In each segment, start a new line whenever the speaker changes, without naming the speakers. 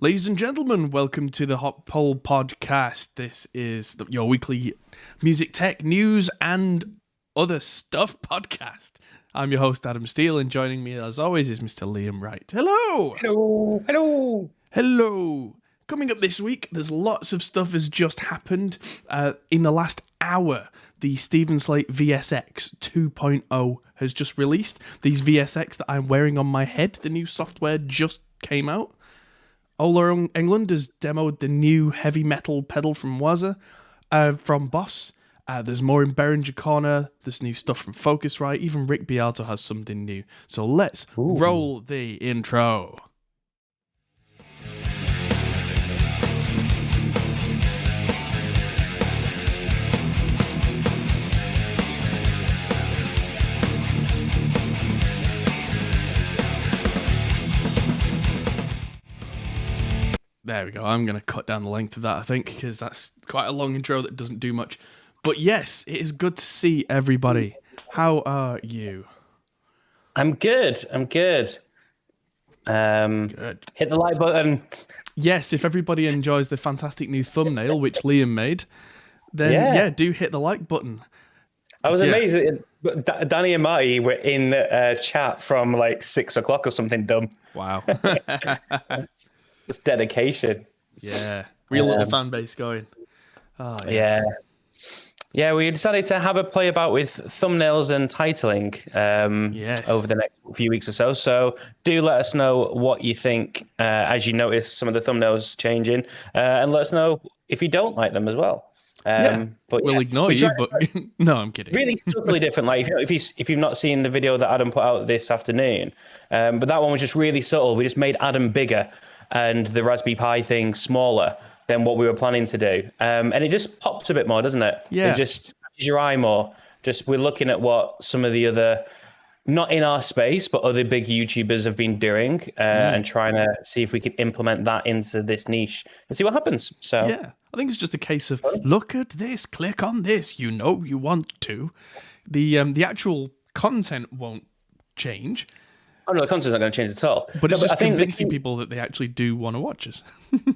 Ladies and gentlemen, welcome to the Hot Pole Podcast. This is your weekly music tech news and other stuff podcast. I'm your host, Adam Steele, and joining me, as always, is Mr. Liam Wright. Hello!
Hello! Hello!
Hello! Coming up this week, there's lots of stuff has just happened. In the last hour, the Slate VSX 2.0 has just released. These VSX that I'm wearing on my head, the new software just came out. Ola Englund has demoed the new heavy metal pedal from Waza, from Boss. There's more in Behringer Corner. There's new stuff from Focusrite. Even Rick Beato has something new. So let's roll the intro. There we go. I'm going to cut down the length of that, I think, because that's quite a long intro that doesn't do much. But yes, it is good to see everybody. How are you?
I'm good. Good. Hit the like button.
Yes, if everybody enjoys the fantastic new thumbnail, which Liam made, then do hit the like button.
I was amazed. Danny and Marty were in chat from like 6 o'clock or something dumb.
Wow.
It's dedication.
Yeah. Real little fan base going. Oh,
yes. Yeah, we decided to have a play about with thumbnails and titling over the next few weeks or so. So do let us know what you think as you notice some of the thumbnails changing, and let us know if you don't like them as well.
But we'll ignore you. But no, I'm kidding.
Really subtly different. Like if you've not seen the video that Adam put out this afternoon, but that one was just really subtle. We just made Adam bigger and the Raspberry Pi thing smaller than what we were planning to do. And it just pops a bit more, doesn't it?
Yeah.
It just catches your eye more. Just we're looking at what some of the other, not in our space, but other big YouTubers have been doing and trying to see if we can implement that into this niche and see what happens. So
yeah, I think it's just a case of look at this, click on this, you know you want to. The actual content won't change.
Oh no, the content's not going to change at all.
But it's just convincing people that they actually do want to watch us.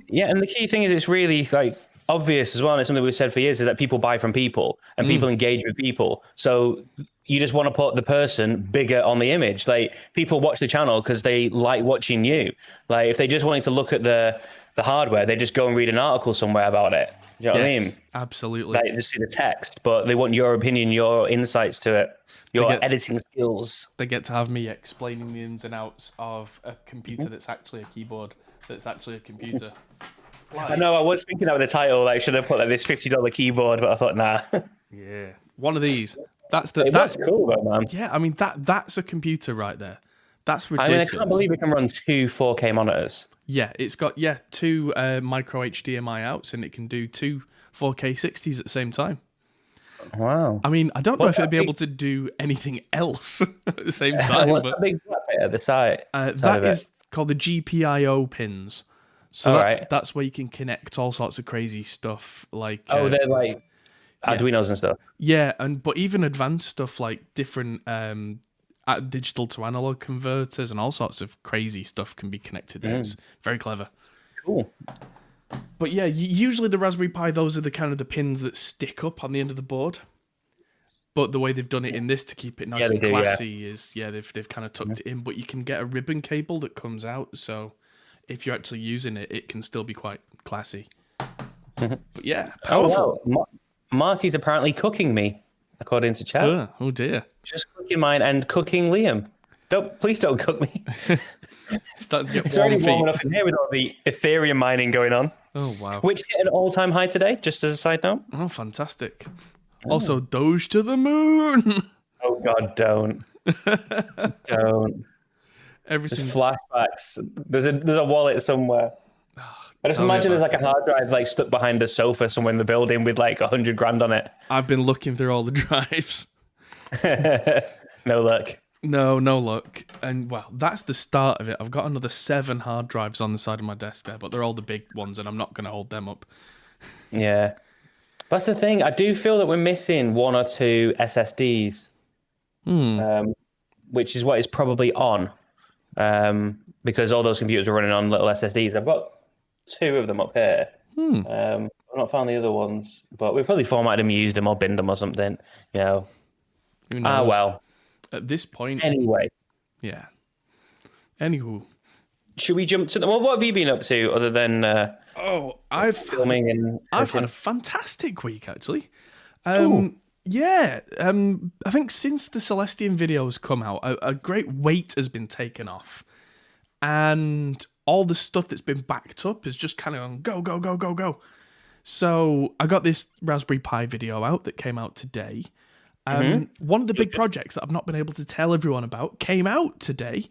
Yeah, and the key thing is it's really like obvious as well, and it's something we've said for years, is that people buy from people and people engage with people. So you just want to put the person bigger on the image. Like people watch the channel because they like watching you. Like if they just wanted to look at the hardware, they just go and read an article somewhere about it. You know what I mean?
Absolutely.
Like just see the text, but they want your opinion, your insights to it, your editing skills.
They get to have me explaining the ins and outs of a computer that's actually a keyboard, that's actually a computer.
I know, I was thinking that with the title, like should have put like this $50 keyboard, but I thought, nah.
Yeah. One of these. That's
cool though, man.
Yeah, I mean that's a computer right there. That's ridiculous.
I can't believe it can run 2 4K monitors.
Yeah, it's got two micro HDMI outs, and it can do 2 4K 60s at the same time.
Wow.
I mean, I don't know if it'd be able to do anything else at the same time.
What's that big bit at the side?
That is called the GPIO pins. So that's where you can connect all sorts of crazy stuff. Like
they're like Arduinos and stuff.
Yeah, but even advanced stuff like different digital to analog converters and all sorts of crazy stuff can be connected there. It's very clever.
Cool.
But yeah, usually the Raspberry Pi, those are the kind of the pins that stick up on the end of the board. But the way they've done it in this to keep it nice and classy is they've kind of tucked it in. But you can get a ribbon cable that comes out, so if you're actually using it, it can still be quite classy. But yeah, powerful.
Oh, wow. Marty's apparently cooking me, according to chat.
Oh dear.
Just cooking mine and cooking Liam. Please don't cook me.
Starting to get
it's already warm enough in here with all the Ethereum mining going on.
Oh wow.
Which hit an all-time high today, just as a side note.
Oh, fantastic. Also, Doge to the moon.
Oh God, don't. Don't.
Everything.
Flashbacks. There's a wallet somewhere. I just imagine there's like a hard drive like stuck behind a sofa somewhere in the building with like 100 grand on it.
I've been looking through all the drives.
No luck.
No luck. And well, that's the start of it. I've got another 7 hard drives on the side of my desk there, but they're all the big ones and I'm not going to hold them up.
Yeah. That's the thing. I do feel that we're missing 1 or 2 SSDs, which is what is probably on, because all those computers are running on little SSDs. I've got 2 of them up here. I've not found the other ones, but we've probably formatted them, used them, or binned them or something. You know.
Who knows?
Well.
At this point.
Anyway.
Yeah. Anywho.
Should we jump to them? Well, what have you been up to other than
I've
filming and
I've had a fantastic week actually. I think since the Celestian video has come out, a great weight has been taken off, and all the stuff that's been backed up is just kind of go go go go go. So I got this Raspberry Pi video out that came out today. One of the big projects that I've not been able to tell everyone about came out today.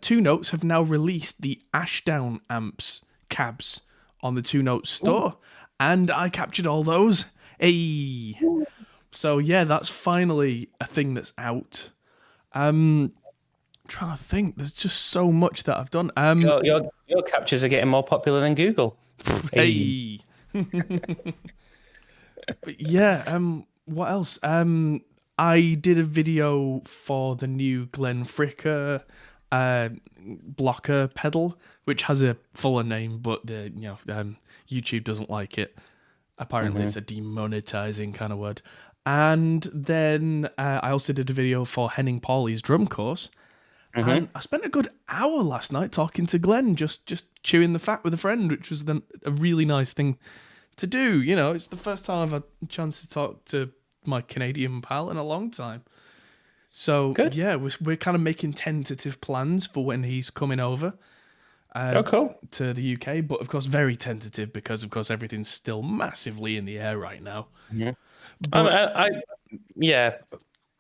Two Notes have now released the Ashdown amps cabs on the Two Notes store, and I captured all those. Hey, so yeah, that's finally a thing that's out. Trying to think, there's just so much that I've done.
Your captures are getting more popular than Google.
Hey. But yeah, what else? I did a video for the new Glenn Fricker blocker pedal, which has a fuller name, but YouTube doesn't like it. Apparently, it's a demonetizing kind of word. And then I also did a video for Henning Pauli's drum course. And I spent a good hour last night talking to Glenn, just chewing the fat with a friend, which was then a really nice thing to do. You know, it's the first time I've had a chance to talk to my Canadian pal in a long time. So, yeah, we're kind of making tentative plans for when he's coming over to the UK. But, of course, very tentative because, of course, everything's still massively in the air right now. But,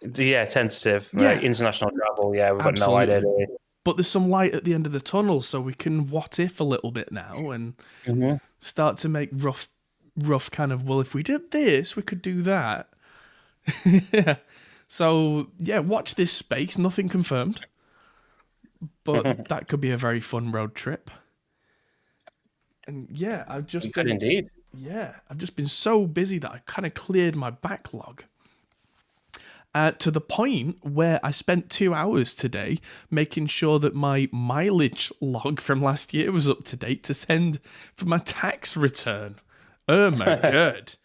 tentative. Right? International travel, we've got no idea.
But there's some light at the end of the tunnel, so we can what if a little bit now and start to make rough kind of, well, if we did this, we could do that. Yeah. So, yeah, watch this space. Nothing confirmed. But that could be a very fun road trip. And, yeah, I've just been...
indeed.
Yeah, I've just been so busy that I kind of cleared my backlog. To the point where I spent 2 hours today making sure that my mileage log from last year was up to date to send for my tax return. Oh, my God.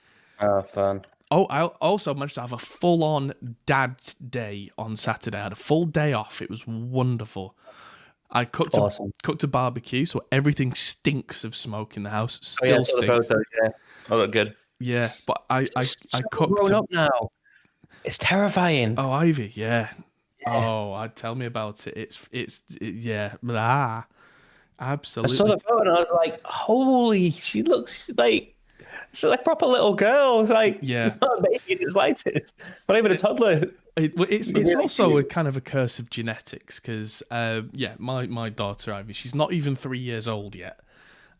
Oh, fun.
Oh, I also managed to have a full-on dad day on Saturday. I had a full day off. It was wonderful. I cooked a barbecue, so everything stinks of smoke in the house. Still stinks.
Photos, oh, look good.
Yeah, but I cooked.
Grown up now. It's terrifying.
Oh, Ivy, yeah. Oh, tell me about it. Absolutely.
I saw the photo and I was like, holy, she looks like. She's like a proper little girl. It's like,
yeah,
not a baby in the slightest. Not even a toddler.
It's really also cute. A kind of a curse of genetics because, my daughter Ivy, she's not even 3 years old yet,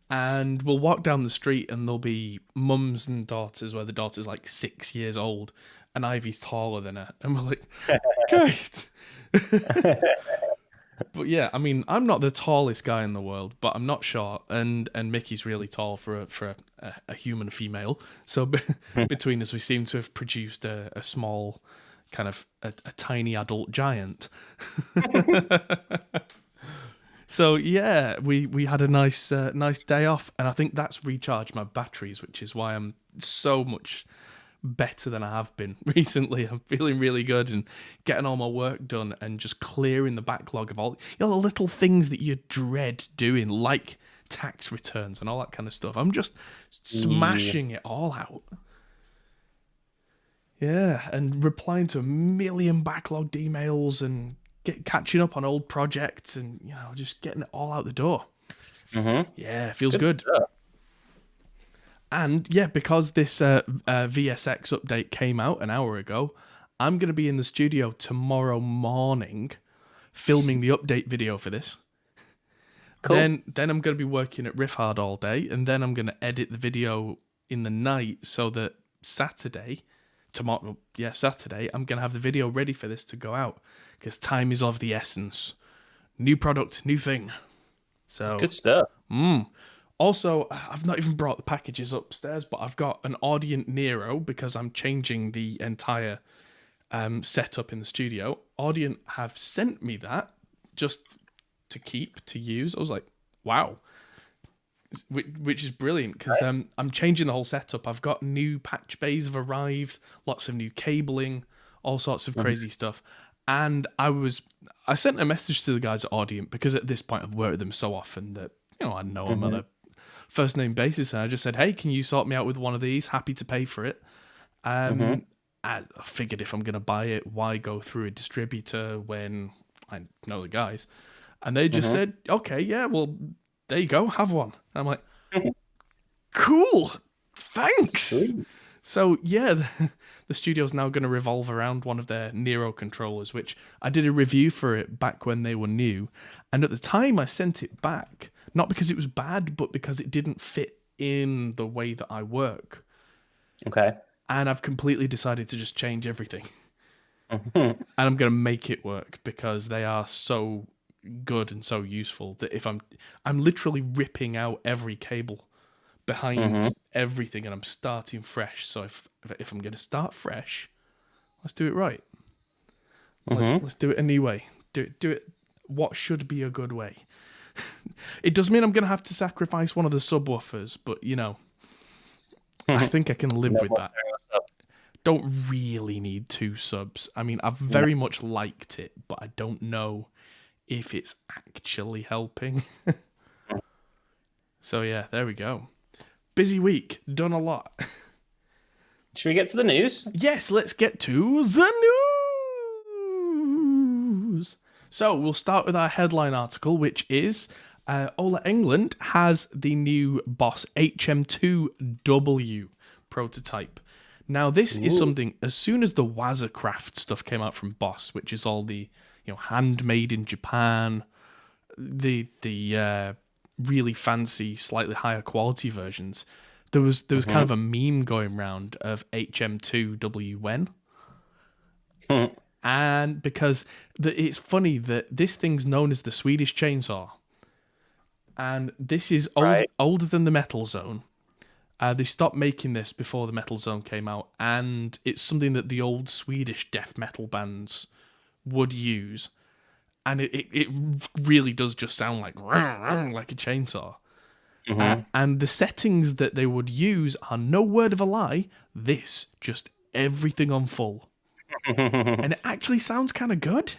and we'll walk down the street and there'll be mums and daughters where the daughter's like 6 years old and Ivy's taller than her, and we're like, Christ. But yeah, I mean, I'm not the tallest guy in the world, but I'm not short, and Mickey's really tall for a human female. So between us, we seem to have produced a small, kind of a tiny adult giant. So yeah, we had a nice day off, and I think that's recharged my batteries, which is why I'm so much better than I have been recently. I'm feeling really good and getting all my work done and just clearing the backlog of all the little things that you dread doing, like tax returns and all that kind of stuff. I'm just smashing it all out. Yeah, and replying to a million backlogged emails and catching up on old projects and just getting it all out the door. Yeah, it feels good. And yeah, because this VSX update came out an hour ago, I'm going to be in the studio tomorrow morning filming the update video for this. Cool. Then I'm going to be working at Riff Hard all day, and then I'm going to edit the video in the night so that Saturday, I'm going to have the video ready for this to go out because time is of the essence. New product, new thing. So
good stuff.
Also, I've not even brought the packages upstairs, but I've got an Audient Nero because I'm changing the entire setup in the studio. Audient have sent me that just to use. I was like, wow. which is brilliant because I'm changing the whole setup. I've got new patch bays have arrived, lots of new cabling, all sorts of crazy stuff. And I sent a message to the guys at Audient because at this point I've worked with them so often that I know them on a first name basis, and I just said, hey, can you sort me out with one of these? Happy to pay for it. I figured if I'm going to buy it, why go through a distributor when I know the guys? And they just said, okay, yeah, well, there you go, have one. And I'm like, cool, thanks. Sweet. So yeah, the studio's now going to revolve around one of their Nero controllers, which I did a review for it back when they were new. And at the time I sent it back, not because it was bad, but because it didn't fit in the way that I work.
Okay.
And I've completely decided to just change everything. And I'm going to make it work because they are so good and so useful that if I'm literally ripping out every cable behind everything and I'm starting fresh. So if I'm going to start fresh, let's do it right. Let's do it a new way. Do it what should be a good way. It does mean I'm going to have to sacrifice one of the subwoofers, but I think I can live with that. Don't really need two subs. I mean, I've very much liked it, but I don't know if it's actually helping. So yeah, there we go. Busy week, done a lot.
Should we get to the news?
Yes, let's get to the news. So we'll start with our headline article, which is Ola Englund has the new Boss HM2W prototype. Now, this is something, as soon as the Waza Craft stuff came out from Boss, which is all the handmade in Japan, the really fancy, slightly higher quality versions, there was kind of a meme going around of HM2WN. And because it's funny that this thing's known as the Swedish chainsaw, and this is older than the Metal Zone. They stopped making this before the Metal Zone came out, and it's something that the old Swedish death metal bands would use, and it really does just sound like a chainsaw. And the settings that they would use are, no word of a lie, this, just everything on full. And it actually sounds kind of good.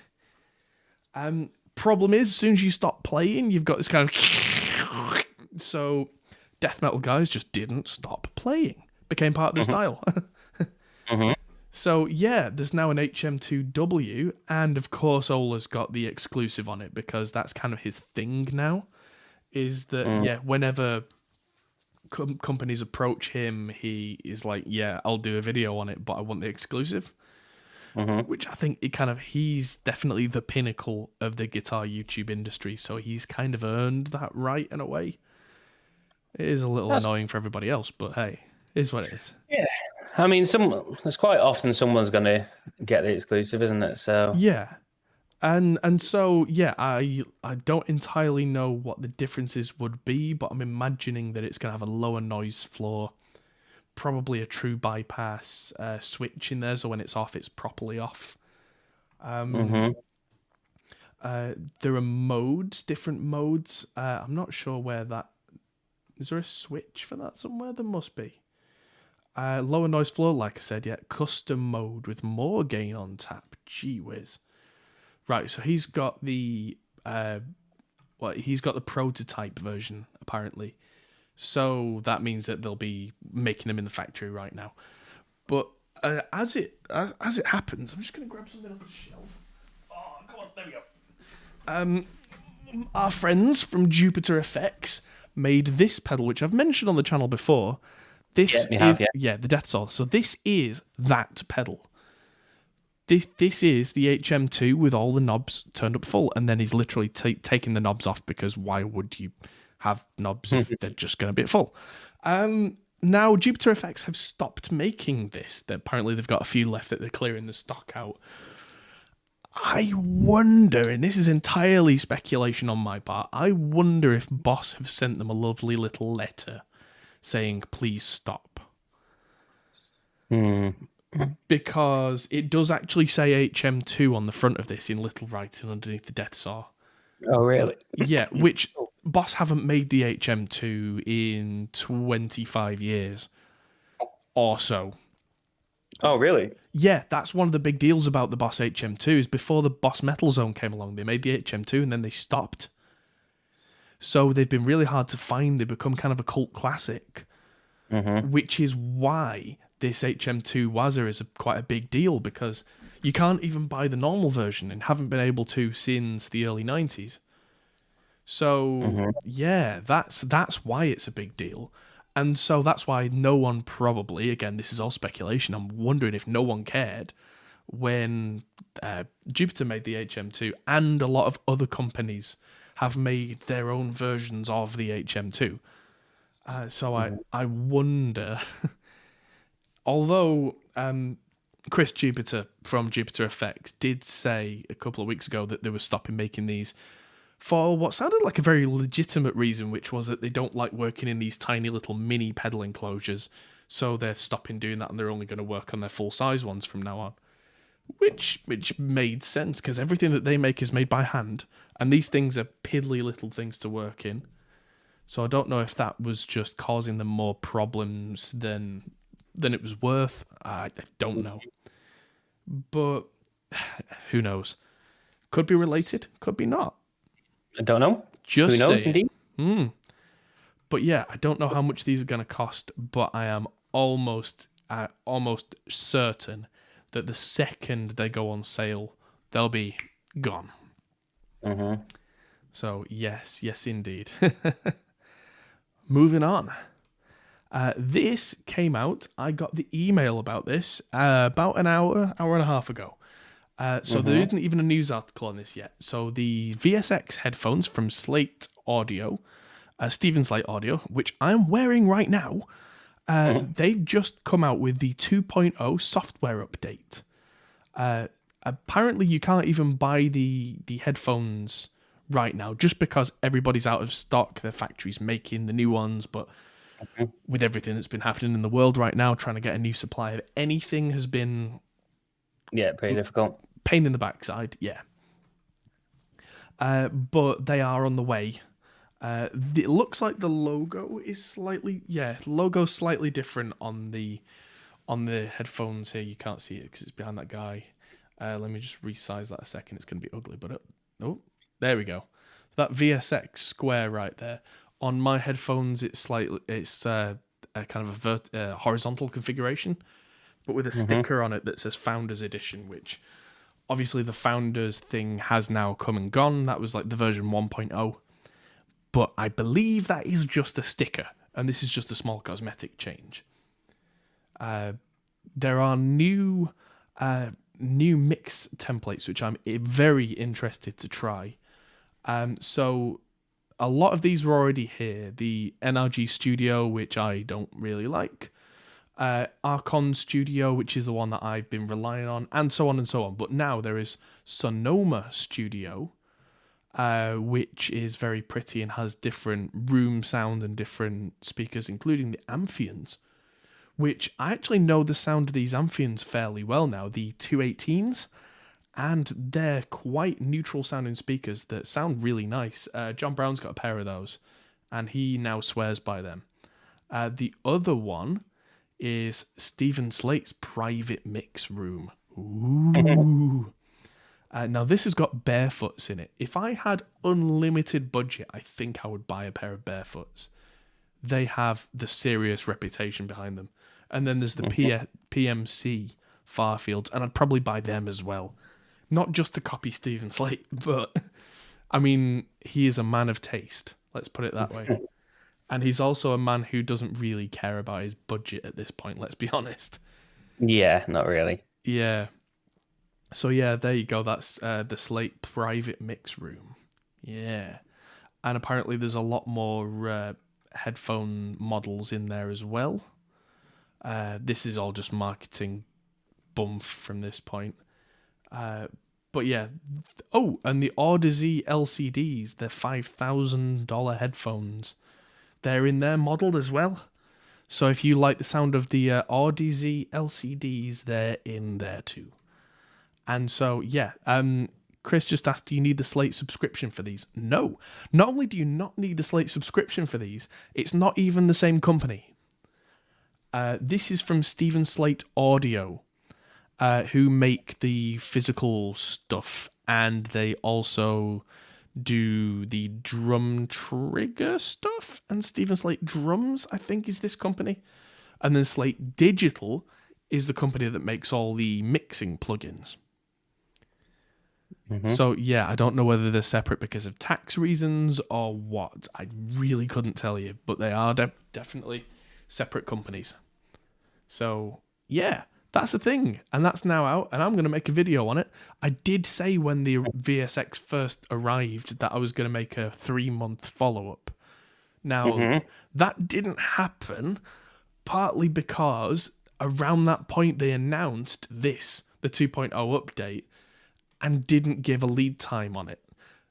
Problem is, as soon as you stop playing, you've got this kind of... So death metal guys just didn't stop playing. Became part of the style. So yeah, there's now an HM2W, and of course Ola's got the exclusive on it because that's kind of his thing now. Is that whenever companies approach him, he is like, yeah, I'll do a video on it, but I want the exclusive. Which I think he's definitely the pinnacle of the guitar YouTube industry, so he's kind of earned that right in a way. It is a little annoying for everybody else, but hey, it is what it is. Yeah,
I mean, there's quite often someone's going to get the exclusive, isn't it? So
yeah, and so yeah, I don't entirely know what the differences would be, but I'm imagining that it's going to have a lower noise floor, probably a true bypass switch in there, so when it's off, it's properly off. There are modes, different modes. I'm not sure where that... Is there a switch for that somewhere? There must be. Lower noise floor, like I said, yeah. Custom mode with more gain on tap. Gee whiz. Right, so he's got the... he's got the prototype version, apparently. So that means that they'll be making them in the factory right now. But as it happens, I'm just going to grab something off the shelf. Oh, come on, there we go. Our friends from Jupiter Effects made this pedal, which I've mentioned on the channel before. This the Death Saw. So this is that pedal. This is the HM2 with all the knobs turned up full, and then he's literally taking the knobs off because why would you have knobs if they're just going to be at full? Now, Jupiter Effects have stopped making this. Apparently, they've got a few left that they're clearing the stock out. I wonder, and this is entirely speculation on my part, I wonder if Boss have sent them a lovely little letter saying, please stop. Because it does actually say HM2 on the front of this in little writing underneath the Death Saw.
Oh, really?
Yeah, which Boss haven't made the HM2 in 25 years or so.
Oh, really?
Yeah, that's one of the big deals about the Boss HM2 is before the Boss Metal Zone came along, they made the HM2 and then they stopped. So they've been really hard to find. They've become kind of a cult classic, which is why this HM2 Waza is quite a big deal, because you can't even buy the normal version and haven't been able to since the early 90s. So, yeah, that's why it's a big deal. And so that's why no one probably, again, this is all speculation, I'm wondering if no one cared when Jupiter made the HM2, and a lot of other companies have made their own versions of the HM2. So I wonder, although Chris Jupiter from Jupiter Effects did say a couple of weeks ago that they were stopping making these for what sounded like a very legitimate reason, which was that they don't like working in these tiny little mini pedal enclosures, so they're stopping doing that and they're only going to work on their full-size ones from now on. Which made sense, because everything that they make is made by hand, and these things are piddly little things to work in. So I don't know if that was just causing them more problems than it was worth. I don't know. But who knows? Could be related, could be not.
I don't know.
Just
Who knows,
saying.
indeed?
But yeah, I don't know how much these are going to cost, but I am almost certain that the second they go on sale, they'll be gone. So yes, indeed. Moving on. This came out. I got the email about this about an hour and a half ago. So there isn't even a news article on this yet. So the VSX headphones from Slate Audio, Stephen Slate Audio, which I'm wearing right now, they've just come out with the 2.0 software update. Apparently you can't even buy the headphones right now, just because everybody's out of stock. Their factory's making the new ones, but with everything that's been happening in the world right now, trying to get a new supply of anything has been...
Yeah, pretty difficult.
Pain in the backside, yeah. But they are on the way. It looks like the logo is slightly different on the headphones here. You can't see it because it's behind that guy. Let me just resize that a second. It's going to be ugly, but there we go. So that VSX square right there. On my headphones, it's a kind of a horizontal configuration, but with a sticker on it that says Founders Edition, which obviously the Founders thing has now come and gone. That was like the version 1.0. But I believe that is just a sticker, and this is just a small cosmetic change. There are new mix templates, which I'm very interested to try. So a lot of these were already here. The NRG Studio, which I don't really like. Archon Studio, which is the one that I've been relying on, and so on and so on. But now there is Sonoma Studio, which is very pretty and has different room sound and different speakers, including the Amphions, which I actually know the sound of these Amphions fairly well now, the 218s, and they're quite neutral sounding speakers that sound really nice. John Brown's got a pair of those, and he now swears by them. The other one is Stephen Slate's private mix room. Ooh. Now this has got Barefoots in it. If I had unlimited budget, I think I would buy a pair of Barefoots. They have the serious reputation behind them. And then there's the PMC Farfields, and I'd probably buy them as well. Not just to copy Stephen Slate, but I mean, he is a man of taste. Let's put it that way. And he's also a man who doesn't really care about his budget at this point, let's be honest.
Yeah, not really.
Yeah. So yeah, there you go. That's the Slate private mix room. Yeah. And apparently there's a lot more headphone models in there as well. This is all just marketing bump from this point. But yeah. Oh, and the Odyssey LCDs, they're $5,000 headphones. They're in there modeled as well. So if you like the sound of the Odyssey LCDs, they're in there too. And so, yeah, Chris just asked, do you need the Slate subscription for these? No. Not only do you not need the Slate subscription for these, it's not even the same company. This is from Stephen Slate Audio, who make the physical stuff, and they also do the drum trigger stuff. And Stephen Slate Drums, I think, is this company. And then Slate Digital is the company that makes all the mixing plugins. So, yeah, I don't know whether they're separate because of tax reasons or what. I really couldn't tell you, but they are definitely separate companies. So, yeah, that's the thing. And that's now out, and I'm going to make a video on it. I did say when the VSX first arrived that I was going to make a 3-month follow-up. Now, that didn't happen, partly because around that point they announced the 2.0 update, and didn't give a lead time on it.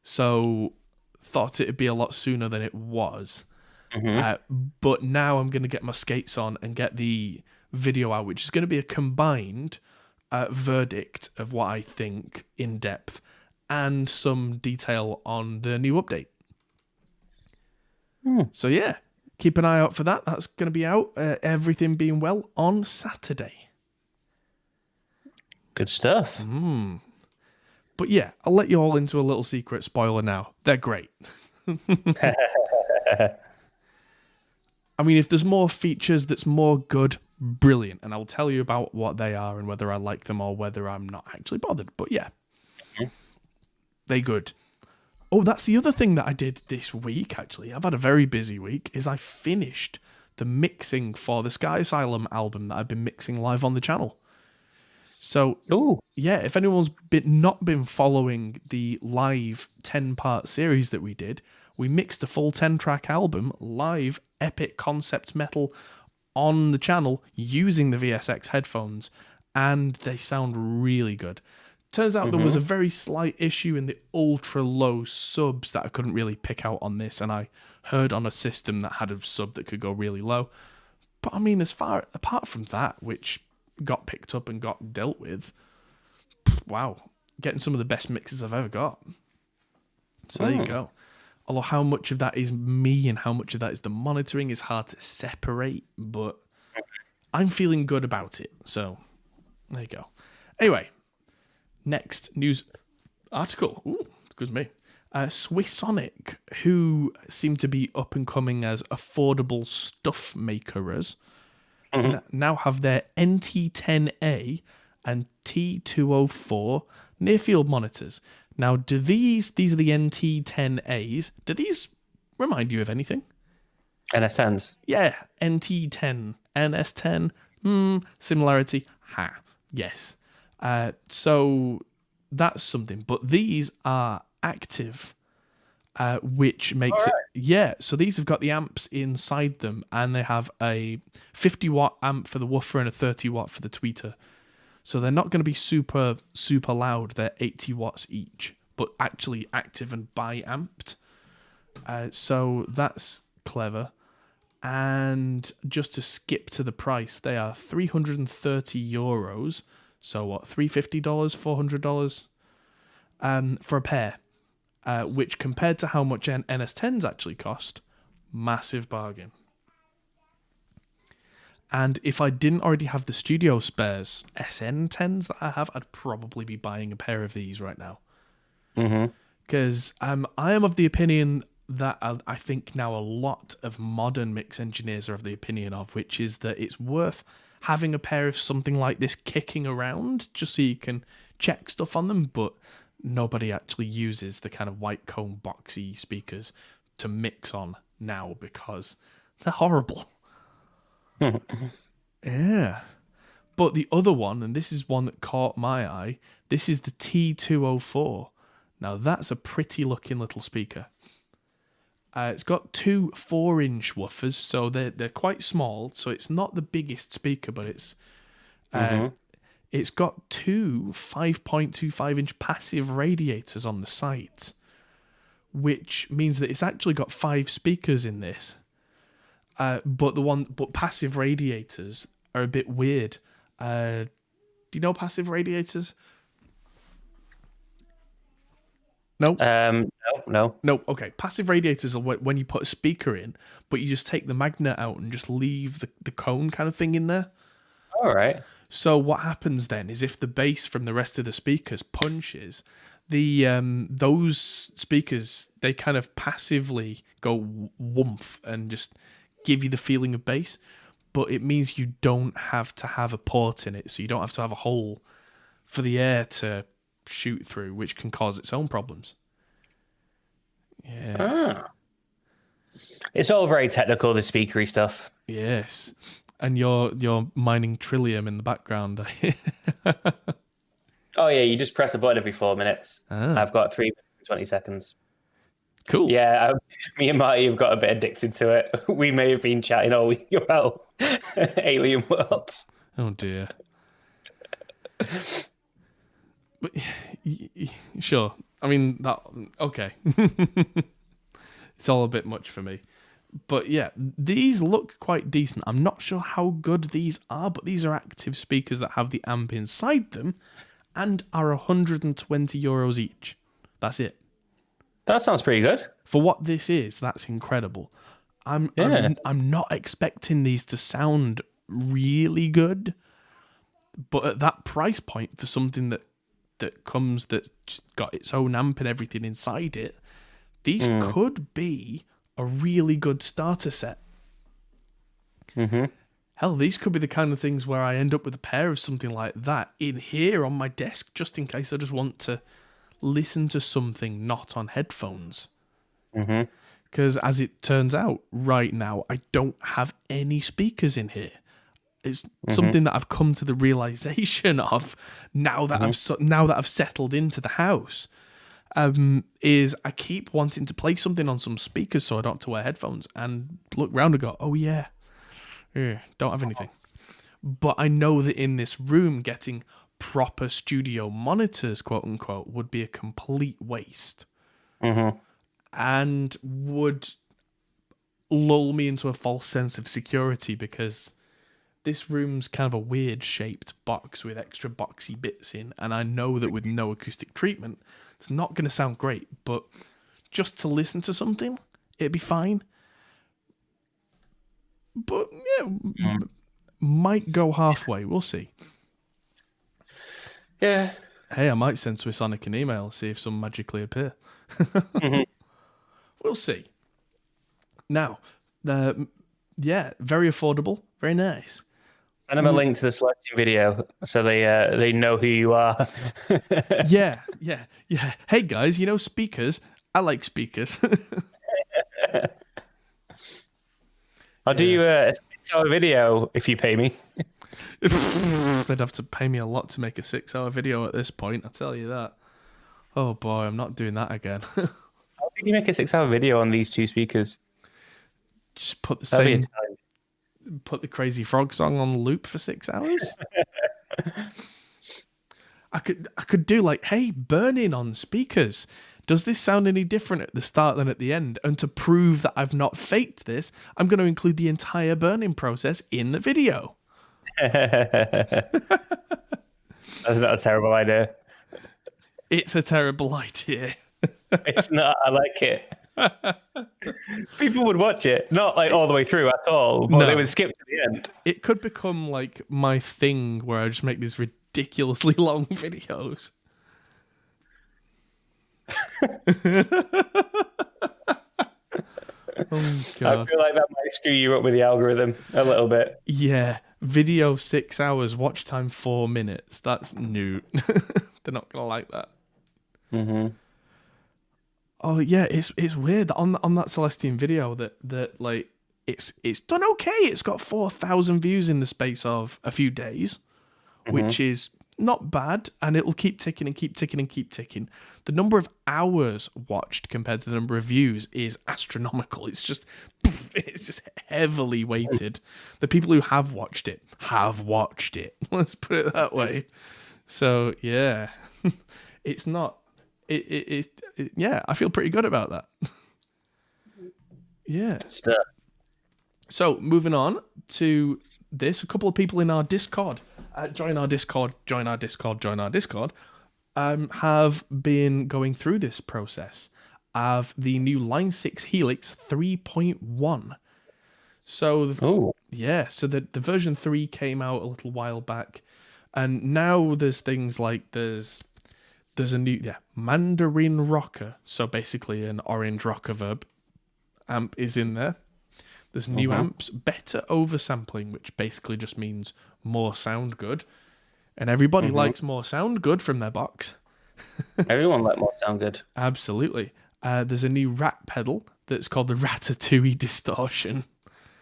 So, thought it'd be a lot sooner than it was. But now I'm going to get my skates on and get the video out, which is going to be a combined verdict of what I think in depth and some detail on the new update. So yeah, keep an eye out for that. That's going to be out, everything being well, on Saturday.
Good stuff.
But yeah, I'll let you all into a little secret spoiler now. They're great. I mean, if there's more features that's more good, brilliant. And I'll tell you about what they are and whether I like them or whether I'm not actually bothered. But yeah, they good. Oh, that's the other thing that I did this week, actually. I've had a very busy week, is I finished the mixing for the Sky Asylum album that I've been mixing live on the channel. So, yeah, if anyone's not been following the live 10-part series that we did, we mixed a full 10-track album, live, epic concept metal, on the channel using the VSX headphones, and they sound really good. Turns out there was a very slight issue in the ultra-low subs that I couldn't really pick out on this, and I heard on a system that had a sub that could go really low. But I mean, apart from that, which got picked up and got dealt with, wow, getting some of the best mixes I've ever got. So there you go. Although how much of that is me and how much of that is the monitoring is hard to separate, but I'm feeling good about it. So there you go. Anyway, next news article. Ooh, excuse me. Swissonic, who seem to be up and coming as affordable stuff makers, now have their NT10A and T204 near field monitors. Now, do these are the NT10As, do these remind you of anything?
NS10s.
Yeah, NT10, NS10, similarity, yes. So that's something, but these are active, which makes it, yeah, so these have got the amps inside them, and they have a 50-watt amp for the woofer and a 30-watt for the tweeter. So they're not going to be super, super loud. They're 80 watts each, but actually active and bi-amped. So that's clever. And just to skip to the price, they are €330. So what, $350, $400 for a pair, which compared to how much NS10s actually cost, massive bargain. And if I didn't already have the Studio Spares SN10s that I have, I'd probably be buying a pair of these right now. Because I am of the opinion that I think now a lot of modern mix engineers are of the opinion of, which is that it's worth having a pair of something like this kicking around just so you can check stuff on them, but nobody actually uses the kind of white cone boxy speakers to mix on now because they're horrible. Yeah. But the other one, and this is one that caught my eye, this is the T204. Now that's a pretty looking little speaker. It's got two 4-inch woofers, so they're quite small, so it's not the biggest speaker, but it's got two 5.25-inch passive radiators on the side, which means that it's actually got 5 speakers in this. But passive radiators are a bit weird. Do you know passive radiators? No.
No.
No, okay. Passive radiators are when you put a speaker in, but you just take the magnet out and just leave the cone kind of thing in there.
All right.
So what happens then is if the bass from the rest of the speakers punches, the those speakers, they kind of passively go woomph and just give you the feeling of bass, but it means you don't have to have a port in it, so you don't have to have a hole for the air to shoot through, which can cause its own problems. Yes.
Ah. It's all very technical, the speakery stuff.
Yes. And you're mining Trillium in the background.
Oh yeah, you just press a button every 4 minutes.
Ah.
I've got 3 minutes and 20 seconds.
Cool.
Yeah, me and Marty have got a bit addicted to it. We may have been chatting all week about alien worlds.
Oh dear. But sure. I mean that. Okay. It's all a bit much for me. But yeah, these look quite decent. I'm not sure how good these are, but these are active speakers that have the amp inside them and are €120 each. That's it.
That sounds pretty good.
For what this is, that's incredible. I'm not expecting these to sound really good, but at that price point for something that's got its own amp and everything inside it, these could be a really good starter set.
Mm-hmm.
Hell, these could be the kind of things where I end up with a pair of something like that in here on my desk, just in case I just want to listen to something not on headphones.
Mm-hmm.
Because as it turns out, right now, I don't have any speakers in here. It's something that I've come to the realization of now that I've settled into the house. Is I keep wanting to play something on some speakers so I don't have to wear headphones and look round and go, oh yeah, don't have anything. But I know that in this room getting proper studio monitors, quote unquote, would be a complete waste. And would lull me into a false sense of security because this room's kind of a weird shaped box with extra boxy bits in, and I know that with no acoustic treatment, it's not going to sound great, but just to listen to something, it'd be fine. But yeah, might go halfway. We'll see.
Yeah.
Hey, I might send Swissonic an email, see if some magically appear. We'll see. Now, yeah, very affordable, very nice.
Send them a link to the Celestian video so they know who you are.
Yeah. Hey guys, speakers? I like speakers.
I'll do you a 6-hour video if you pay me.
They'd have to pay me a lot to make a 6-hour video at this point, I'll tell you that. Oh boy, I'm not doing that again.
How did you make a 6-hour video on these two speakers?
Just put the Crazy Frog song on loop for 6 hours. I could do like, hey, burning on speakers. Does this sound any different at the start than at the end? And to prove that I've not faked this, I'm going to include the entire burning process in the video.
That's not a terrible idea.
It's a terrible idea.
It's not. I like it. People would watch it, not like all the way through at all, but they would skip to the end.
It could become like my thing where I just make these ridiculously long videos. Oh God.
I feel like that might screw you up with the algorithm a little bit.
Yeah, video 6 hours, watch time 4 minutes. That's new. They're not gonna like that. Oh yeah, it's weird that on that Celestian video that like it's done okay. It's got 4,000 views in the space of a few days, which is not bad, and it'll keep ticking and keep ticking and keep ticking. The number of hours watched compared to the number of views is astronomical. It's just heavily weighted. The people who have watched it. Let's put it that way. So yeah, it's not. Yeah, I feel pretty good about that. Yeah.
Stuff.
So moving on to this, a couple of people in our Discord. Join our Discord. have been going through this process of the new Line 6 Helix 3.1. So, so the version 3 came out a little while back, and now there's things like there's a new Mandarin rocker, so basically an orange rocker verb amp is in there. There's new amps, better oversampling, which basically just means more sound good. And everybody likes more sound good from their box.
Everyone likes more sound good.
Absolutely. There's a new rat pedal that's called the Ratatouille Distortion.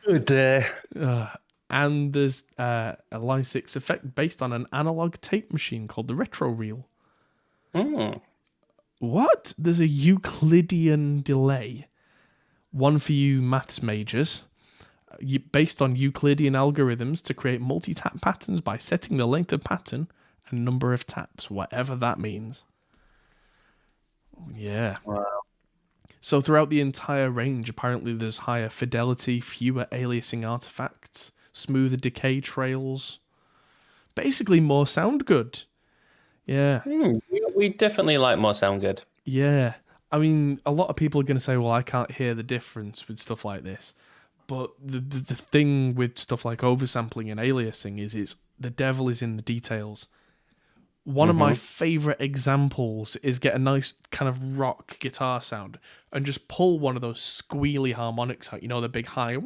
Good day.
And there's a Line 6 effect based on an analog tape machine called the Retro Reel. What? There's a Euclidean delay. One for you maths majors. Based on Euclidean algorithms to create multi-tap patterns by setting the length of pattern and number of taps, whatever that means. Yeah.
Wow.
So throughout the entire range, apparently there's higher fidelity, fewer aliasing artifacts, smoother decay trails. Basically more sound good. Yeah.
We definitely like more sound good.
Yeah. I mean, a lot of people are going to say, well, I can't hear the difference with stuff like this. But the thing with stuff like oversampling and aliasing is the devil is in the details. One of my favourite examples is get a nice kind of rock guitar sound and just pull one of those squealy harmonics out, the big high,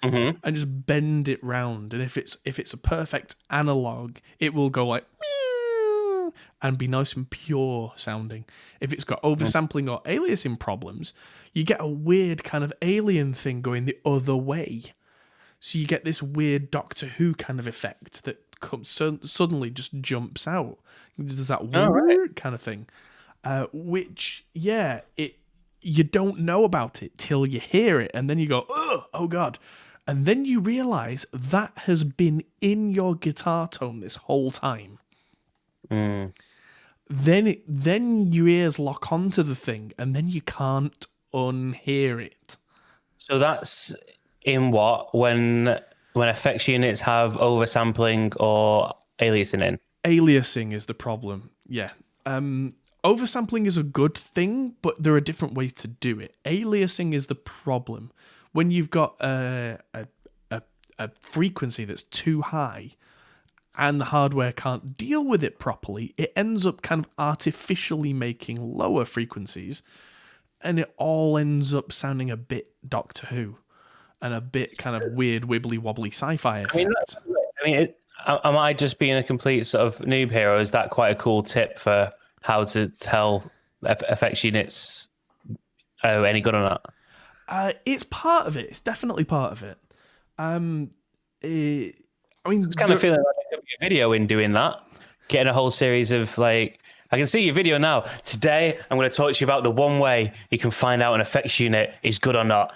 and just bend it round. And if it's a perfect analog, it will go like and be nice and pure sounding. If it's got oversampling or aliasing problems, you get a weird kind of alien thing going the other way. So you get this weird Doctor Who kind of effect that suddenly just jumps out. It does that weird kind of thing. Which, you don't know about it till you hear it, and then you go, oh God. And then you realise that has been in your guitar tone this whole time. Then your ears lock onto the thing, and then you can't unhear it.
So that's in what when effects units have oversampling or aliasing in?
Aliasing is the problem. Yeah. Oversampling is a good thing, but there are different ways to do it. Aliasing is the problem. When you've got a frequency that's too high and the hardware can't deal with it properly, it ends up kind of artificially making lower frequencies, and it all ends up sounding a bit Doctor Who and a bit kind of weird, wibbly wobbly sci-fi effect.
Am I just being a complete sort of noob here, or is that quite a cool tip for how to tell effects units any good or not?
It's part of it. It's definitely part of it.
It's kind of feeling like there could be a video in doing that, getting a whole series of like. I can see your video now. Today, I'm going to talk to you about the one way you can find out an effects unit is good or not.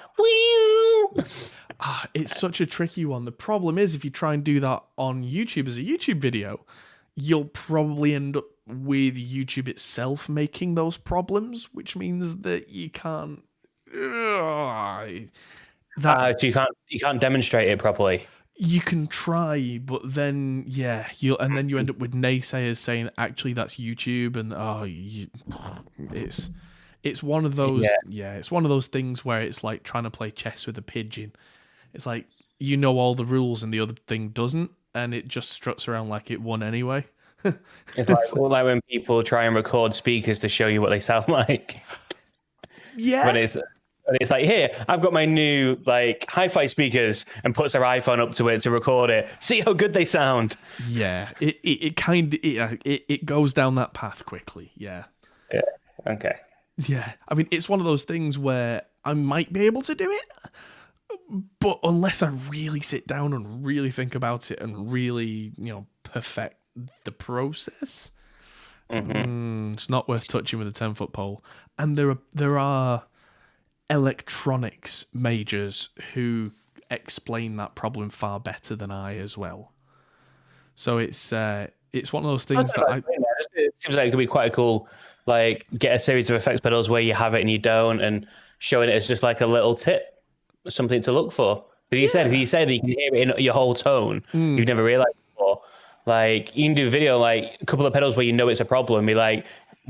It's such a tricky one. The problem is, if you try and do that on YouTube as a YouTube video, you'll probably end up with YouTube itself making those problems, which means that you can't.
So you can't demonstrate it properly.
You can try, but then you end up with naysayers saying actually that's YouTube, and it's one of those it's one of those things where it's like trying to play chess with a pigeon. It's like all the rules and the other thing doesn't, and it just struts around like it won anyway.
It's like when people try and record speakers to show you what they sound like.
Yeah.
When it's like, here, I've got my new like hi-fi speakers, and puts their iPhone up to it to record it. See how good they sound.
Yeah, it goes down that path quickly. Yeah.
Yeah. Okay.
Yeah, I mean, it's one of those things where I might be able to do it, but unless I really sit down and really think about it and really, perfect the process, it's not worth touching with a 10-foot pole. And there are electronics majors who explain that problem far better than I as well. So it's one of those things
it seems like it could be quite a cool, like, get a series of effects pedals where you have it and you don't, and showing it as just like a little tip, something to look for. Because you said that you can hear it in your whole tone, you've never realized before. Like you can do video, like a couple of pedals where you know it's a problem. Be like,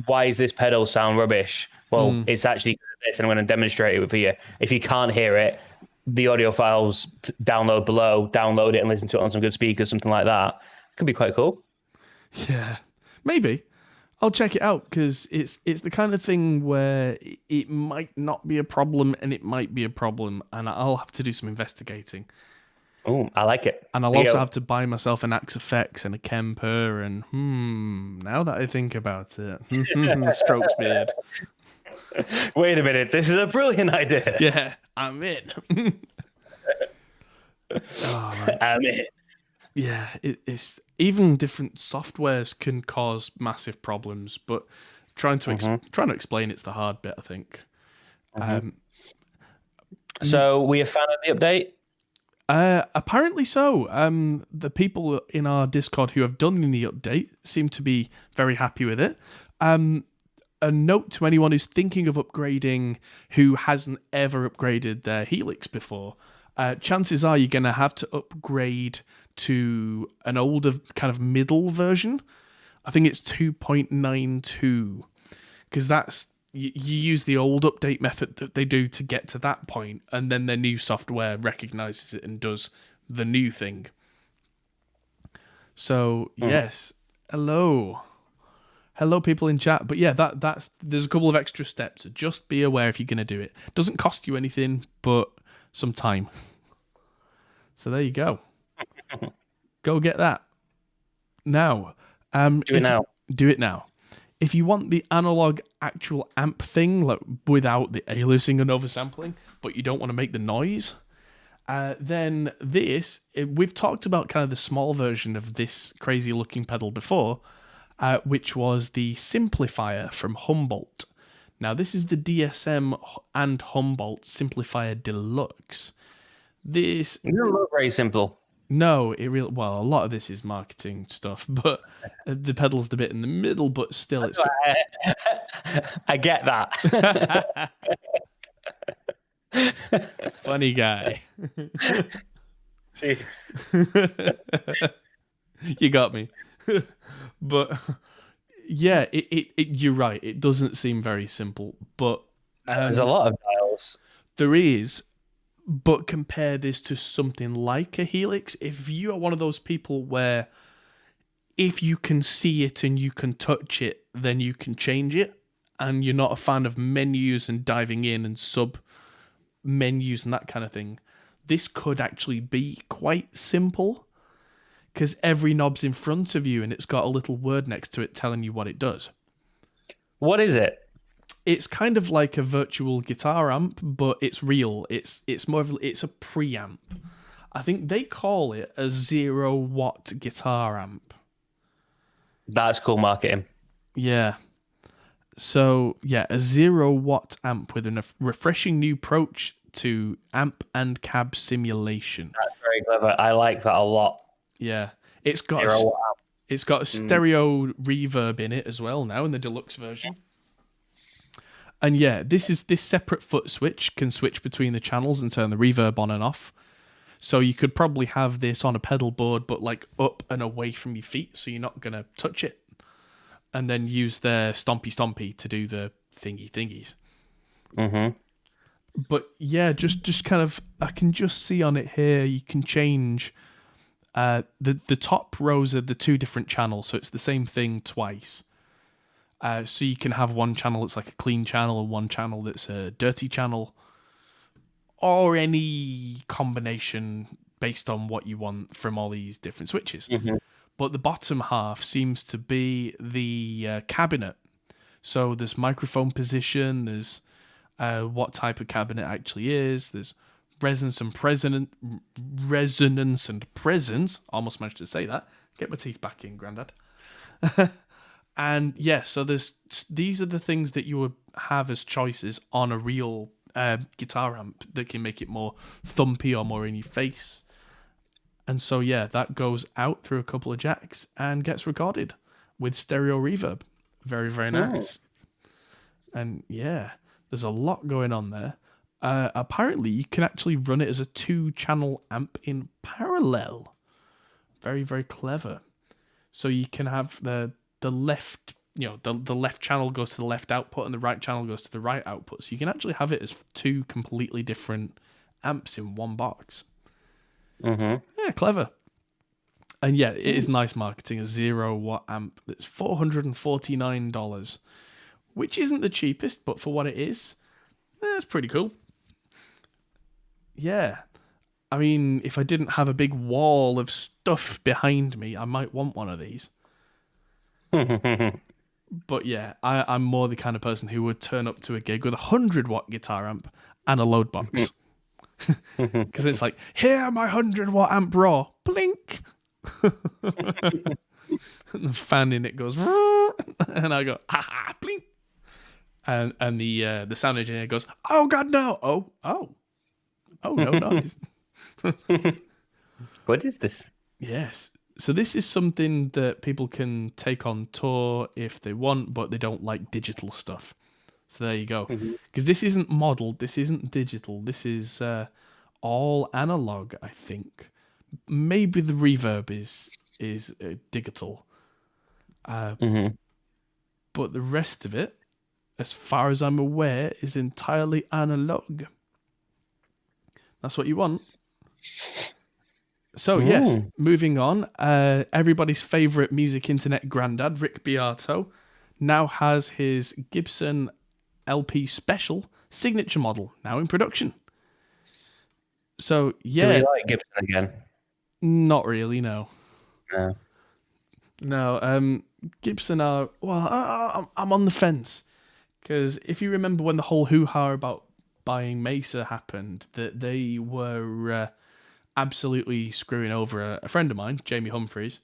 why is this pedal sound rubbish? Well, it's actually this, and I'm going to demonstrate it for you. If you can't hear it, the audio files download below, download it and listen to it on some good speakers, something like that. It could be quite cool.
Yeah, maybe. I'll check it out because it's the kind of thing where it might not be a problem and it might be a problem, and I'll have to do some investigating.
Oh, I like it.
And I'll also have to buy myself an Axe FX and a Kemper, and now that I think about it, Strokes beard.
Wait a minute, this is a brilliant idea.
Yeah, I'm in.
I'm in.
Yeah, it's even different softwares can cause massive problems, but trying to explain it's the hard bit, I think.
So, were you a fan of the update?
Apparently so. The people in our Discord who have done the update seem to be very happy with it. A note to anyone who's thinking of upgrading who hasn't ever upgraded their Helix before. Chances are you're going to have to upgrade to an older kind of middle version. I think it's 2.92 because that's you use the old update method that they do to get to that point, and then their new software recognizes it and does the new thing. So yes, hello people in chat. But yeah, that's there's a couple of extra steps. Just be aware if you're going to do it. Doesn't cost you anything, but some time. So there you go. Go get that now.
Do it now.
Do it now. If you want the analog actual amp thing, like without the aliasing and oversampling, but you don't want to make the noise, then we've talked about kind of the small version of this crazy looking pedal before, which was the Simplifier from Humboldt. Now this is the DSM and Humboldt Simplifier Deluxe. This
it doesn't look very simple.
No, a lot of this is marketing stuff, but the pedal's the bit in the middle, but still it's...
I get that.
Funny guy. You got me. But yeah, you're right. It doesn't seem very simple, but...
there's a lot of dials.
There is... But compare this to something like a Helix. If you are one of those people where if you can see it and you can touch it, then you can change it, and you're not a fan of menus and diving in and sub menus and that kind of thing, this could actually be quite simple because every knob's in front of you and it's got a little word next to it telling you what it does.
What is it?
It's kind of like a virtual guitar amp, but it's real. It's more of it's a preamp. I think they call it a 0-watt guitar amp.
That's cool marketing.
Yeah. So yeah, a 0-watt amp with a refreshing new approach to amp and cab simulation.
That's very clever. I like that a lot.
Yeah, it's got a stereo reverb in it as well now in the deluxe version. And yeah, this separate foot switch can switch between the channels and turn the reverb on and off. So you could probably have this on a pedal board, but like up and away from your feet, so you're not going to touch it. And then use their stompy to do the thingies.
Mm-hmm.
But yeah, just kind of, I can just see on it here, you can change the top rows are the two different channels, so it's the same thing twice. So you can have one channel that's like a clean channel and one channel that's a dirty channel, or any combination based on what you want from all these different switches. Mm-hmm. But the bottom half seems to be the cabinet. So there's microphone position, there's what type of cabinet actually is, there's resonance and presence. Almost managed to say that. Get my teeth back in, Grandad. And yeah, so these are the things that you would have as choices on a real guitar amp that can make it more thumpy or more in your face. And so yeah, that goes out through a couple of jacks and gets recorded with stereo reverb. Very, very nice. And yeah, there's a lot going on there. Apparently, you can actually run it as a 2-channel amp in parallel. Very, very clever. So you can have the left, the left channel goes to the left output and the right channel goes to the right output. So you can actually have it as two completely different amps in one box.
Mm-hmm.
Yeah, clever. And yeah, it is nice marketing. A 0-watt amp that's $449, which isn't the cheapest, but for what it is, it's pretty cool. Yeah. I mean, if I didn't have a big wall of stuff behind me, I might want one of these. But yeah, I'm more the kind of person who would turn up to a gig with a 100-watt guitar amp and a load box. Because it's like, here, my 100-watt amp raw. Blink. And the fan in it goes, and I go, ha, blink. And the sound engineer goes, oh, God, no. Oh, no noise.
What is this?
Yes. So this is something that people can take on tour if they want, but they don't like digital stuff. So there you go. Because this isn't modeled, this isn't digital, this is all analog, I think. Maybe the reverb is digital. But the rest of it, as far as I'm aware, is entirely analog. That's what you want. So, yes, moving on. Everybody's favourite music internet granddad, Rick Beato, now has his Gibson LP Special signature model now in production. So, yeah.
Do we like Gibson again?
Not really, no.
No.
No, Gibson are... Well, I'm on the fence. Because if you remember when the whole hoo-ha about buying Mesa happened, that they were... absolutely screwing over a friend of mine, Jamie Humphreys.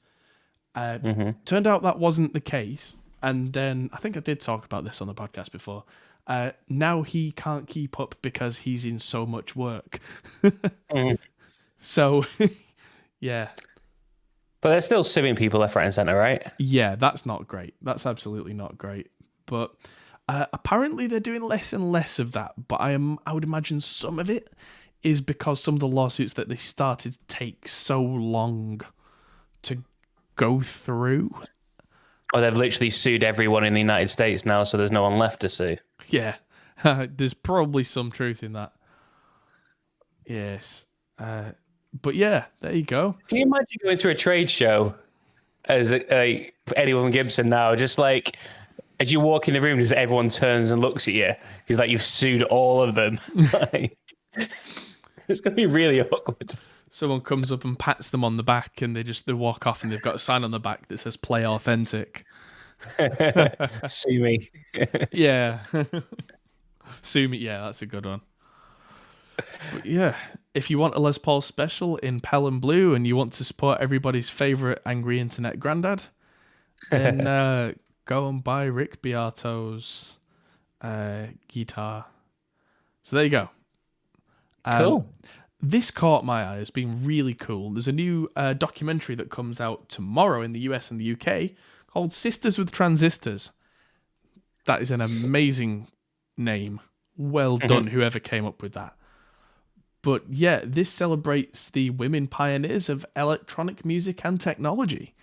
Turned out that wasn't the case. And then, I think I did talk about this on the podcast before. Now he can't keep up because he's in so much work. So, yeah.
But they're still suing people left, right, and centre, right?
Yeah, that's not great. That's absolutely not great. But apparently they're doing less and less of that. But I would imagine some of it is because some of the lawsuits that they started take so long to go through.
Oh, they've literally sued everyone in the United States now, so there's no one left to sue.
Yeah, there's probably some truth in that. Yes. But yeah, there you go.
Can you imagine going to a trade show as anyone Gibson now, just like as you walk in the room, just everyone turns and looks at you because like you've sued all of them. Like, it's going to be really awkward.
Someone comes up and pats them on the back and they walk off and they've got a sign on the back that says play authentic.
Sue me.
Yeah. Sue me. Yeah, that's a good one. But yeah, if you want a Les Paul special in Pell and Blue and you want to support everybody's favourite angry internet granddad, then go and buy Rick Beato's guitar. So there you go.
Cool.
This caught my eye as being really cool. There's a new documentary that comes out tomorrow in the US and the UK called Sisters with Transistors. That is an amazing name. Well done, whoever came up with that. But yeah, this celebrates the women pioneers of electronic music and technology.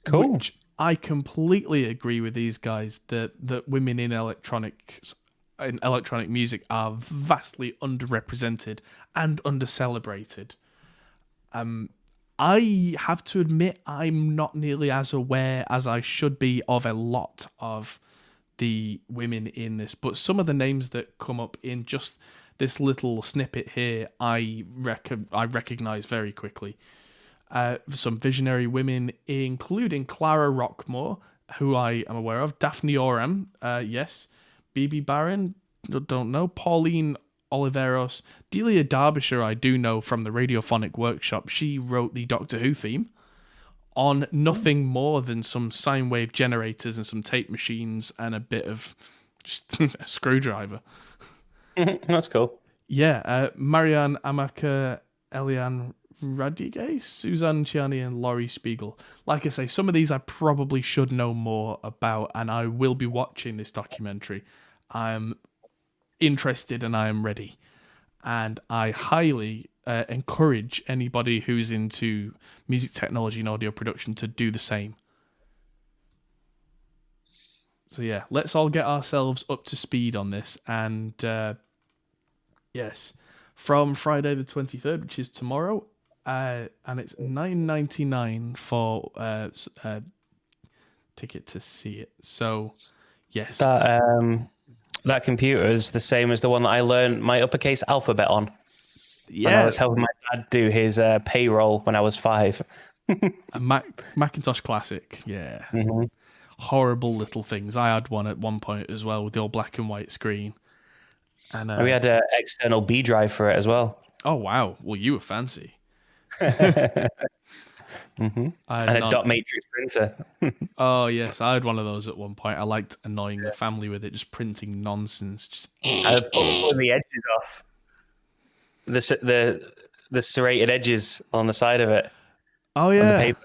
Cool.
Which I completely agree with these guys that women in electronic music are vastly underrepresented and undercelebrated. I have to admit I'm not nearly as aware as I should be of a lot of the women in this, but some of the names that come up in just this little snippet here I recognize very quickly. Some visionary women, including Clara Rockmore, who I am aware of, Daphne Oram, yes, BB Barron, don't know, Pauline Oliveros, Delia Derbyshire, I do know from the Radiophonic Workshop. She wrote the Doctor Who theme on nothing more than some sine wave generators and some tape machines and a bit of just a screwdriver.
That's cool.
Yeah, Marianne Amaka, Eliane Radigues, Suzanne Ciani, and Laurie Spiegel. Like I say, some of these I probably should know more about, and I will be watching this documentary. I'm interested and I am ready. And I highly encourage anybody who's into music technology and audio production to do the same. So yeah, let's all get ourselves up to speed on this. And yes, from Friday the 23rd, which is tomorrow, and it's $9.99 for ticket to see it. So yes,
that computer is the same as the one that I learned my uppercase alphabet on.
Yeah,
when I was helping my dad do his payroll when I was 5.
A Macintosh Classic. Yeah. Mm-hmm. Horrible little things. I had one at one point as well with the old black and white screen. And
we had an external B drive for it as well.
Oh, wow. Well, you were fancy.
Mm-hmm. And a dot matrix printer.
Oh, yes. I had one of those at one point. I liked annoying the family with it, just printing nonsense. Just
I pulling the edges off. The serrated edges on the side of it.
Oh, yeah. Paper.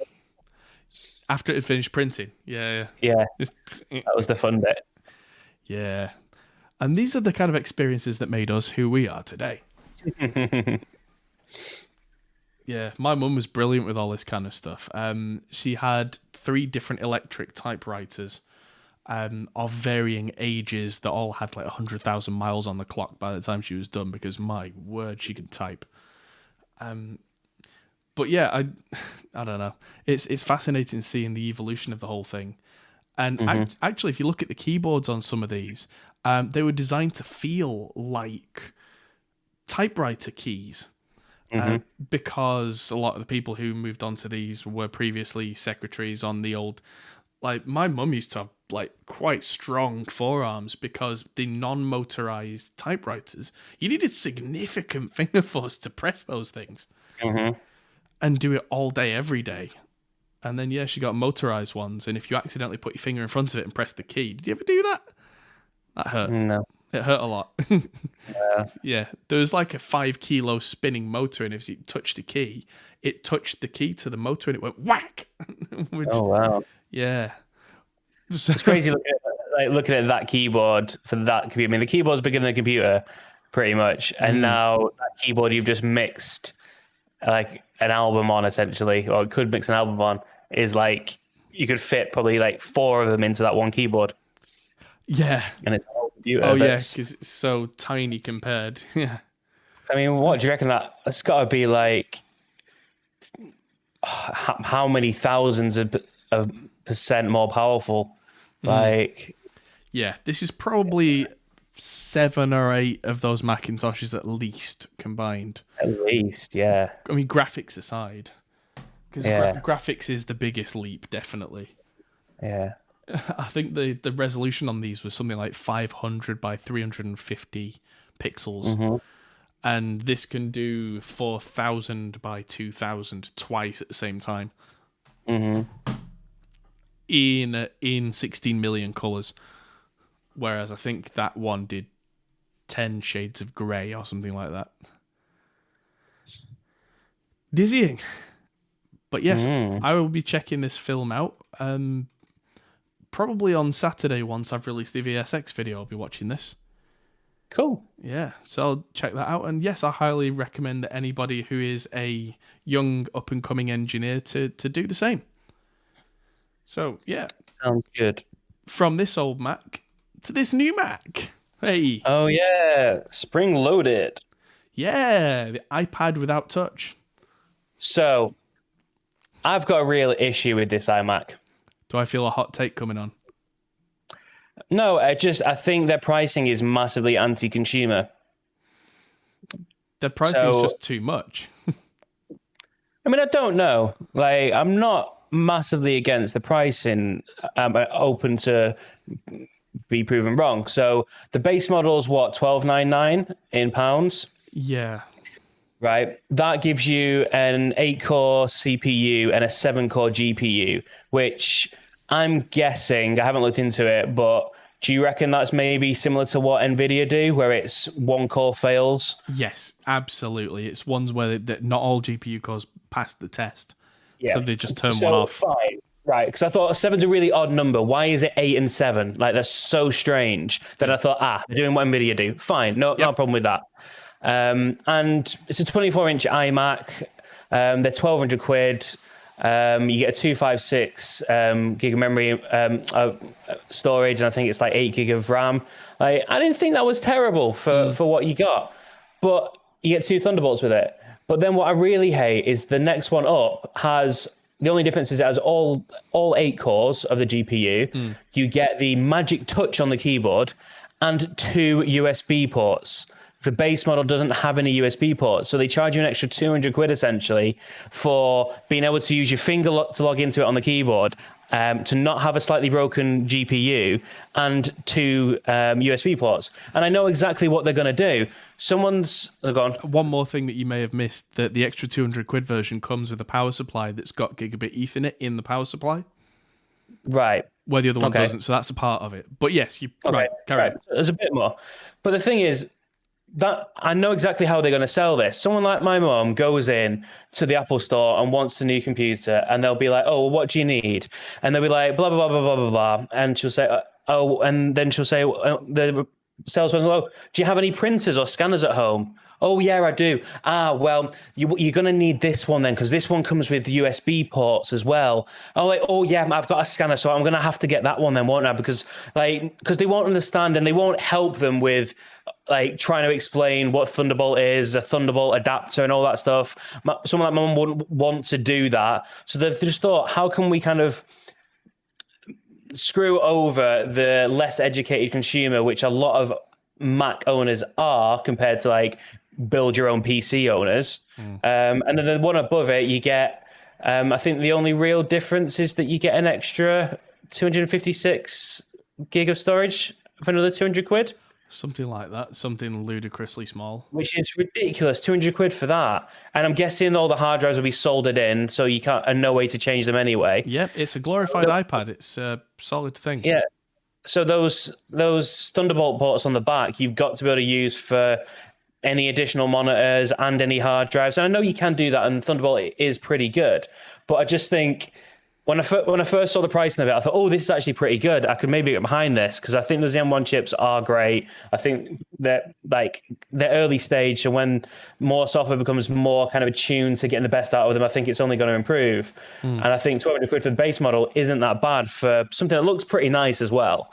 After it had finished printing. Yeah.
That was the fun bit.
Yeah. And these are the kind of experiences that made us who we are today. Yeah, my mum was brilliant with all this kind of stuff. She had 3 different electric typewriters of varying ages that all had like 100,000 miles on the clock by the time she was done, because my word, she could type. But yeah, I don't know. It's fascinating seeing the evolution of the whole thing. And actually, if you look at the keyboards on some of these, they were designed to feel like typewriter keys. Because a lot of the people who moved on to these were previously secretaries on the old, like my mum used to have like quite strong forearms because the non-motorized typewriters, you needed significant finger force to press those things and do it all day, every day. And then, yeah, she got motorized ones. And if you accidentally put your finger in front of it and press the key, did you ever do that? That hurt.
No.
It hurt a lot. Yeah. There was like a 5 kilo spinning motor, and if you touched the key, it touched the key to the motor and it went whack.
Oh, wow.
Yeah.
It's crazy looking at that keyboard for that computer. I mean, the keyboard's bigger than the computer, pretty much. And now that keyboard you've just mixed like an album on, essentially, or it could mix an album on, is like, you could fit probably like 4 of them into that one keyboard.
Yeah.
And it's a whole computer.
Oh, yeah, because it's so tiny compared. Yeah.
I mean, what do you reckon that's got to be like? How many thousands of percent more powerful? Like,
yeah, this is probably 7 or 8 of those Macintoshes at least combined.
At least, yeah.
I mean, graphics aside, because graphics is the biggest leap, definitely.
Yeah.
I think the resolution on these was something like 500 by 350 pixels. And this can do 4,000 by 2,000 twice at the same time. In 16 million colors. Whereas I think that one did 10 shades of grey or something like that. Dizzying. But yes, I will be checking this film out. Probably on Saturday, once I've released the VSX video, I'll be watching this.
Cool.
Yeah, so I'll check that out. And yes, I highly recommend anybody who is a young, up-and-coming engineer to do the same. So, yeah.
Sounds good.
From this old Mac to this new Mac. Hey.
Oh, yeah. Spring-loaded.
Yeah, the iPad without touch.
So, I've got a real issue with this iMac.
Do I feel a hot take coming on?
No, I think their pricing is massively anti-consumer.
Their pricing is just too much.
I mean, I don't know. Like, I'm not massively against the pricing. I'm open to be proven wrong. So the base model is what, $12.99 in pounds?
Yeah.
Right. That gives you an 8-core CPU and a 7-core GPU, which I'm guessing, I haven't looked into it, but do you reckon that's maybe similar to what NVIDIA do, where it's 1 core fails?
Yes, absolutely. It's ones where not all GPU cores pass the test. Yeah. So they just turn one off.
Fine. Right, because I thought 7's a really odd number. Why is it 8 and 7? Like, that's so strange that I thought, they're doing what NVIDIA do. Fine, no problem with that. And it's a 24-inch iMac. They're 1,200 quid. You get a 256 gig of memory storage, and I think it's like 8 gig of RAM. Like, I didn't think that was terrible for what you got, but you get 2 Thunderbolts with it. But then what I really hate is the next one up has, the only difference is it has all 8 cores of the GPU. You get the Magic Touch on the keyboard and 2 USB ports. The base model doesn't have any USB ports, so they charge you an extra 200 quid essentially for being able to use your finger to log into it on the keyboard, to not have a slightly broken GPU, and 2 USB ports. And I know exactly what they're going to do. Someone's gone.
One more thing that you may have missed, that the extra 200 quid version comes with a power supply that's got gigabit Ethernet in the power supply.
Right.
Where the other one doesn't, so that's a part of it. But yes, right, carry on.
There's a bit more. But the thing is, that I know exactly how they're going to sell this. Someone like my mom goes in to the Apple store and wants a new computer, and they'll be like, "Oh, well, what do you need?" And they'll be like, "Blah blah blah blah blah blah blah," and she'll say, "Oh," and then she'll say, "The salesperson, oh, do you have any printers or scanners at home?" "Oh yeah, I do." "Ah, well, you're going to need this one then, because this one comes with USB ports as well." "Oh, like, oh yeah, I've got a scanner, so I'm going to have to get that one then, won't I?" Because they won't understand, and they won't help them with like trying to explain what Thunderbolt is, a Thunderbolt adapter and all that stuff. Someone like my mum wouldn't want to do that. So they've just thought, how can we kind of screw over the less educated consumer, which a lot of Mac owners are compared to like build your own PC owners. And then the one above it, you get, I think the only real difference is that you get an extra 256 gig of storage for another 200 quid.
Something like that, something ludicrously small.
Which is ridiculous, 200 quid for that. And I'm guessing all the hard drives will be soldered in, so you can't, and no way to change them anyway.
Yep, it's a glorified iPad. It's a solid thing.
Yeah. So those Thunderbolt ports on the back, you've got to be able to use for any additional monitors and any hard drives. And I know you can do that, and Thunderbolt is pretty good. But I just think when I first saw the pricing of it, I thought, oh, this is actually pretty good. I could maybe get behind this, because I think those M1 chips are great. I think that like the early stage, and when more software becomes more kind of attuned to getting the best out of them, I think it's only going to improve. And I think 200 quid for the base model isn't that bad for something that looks pretty nice as well.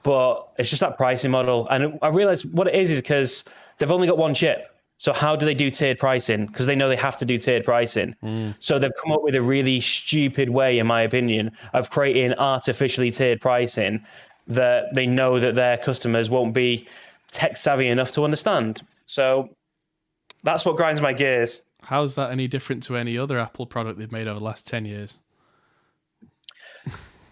But it's just that pricing model. And I realized what it is because they've only got one chip. So how do they do tiered pricing? Because they know they have to do tiered pricing. So they've come up with a really stupid way, in my opinion, of creating artificially tiered pricing that they know that their customers won't be tech savvy enough to understand. So that's what grinds my gears.
How's that any different to any other Apple product they've made over the last 10 years?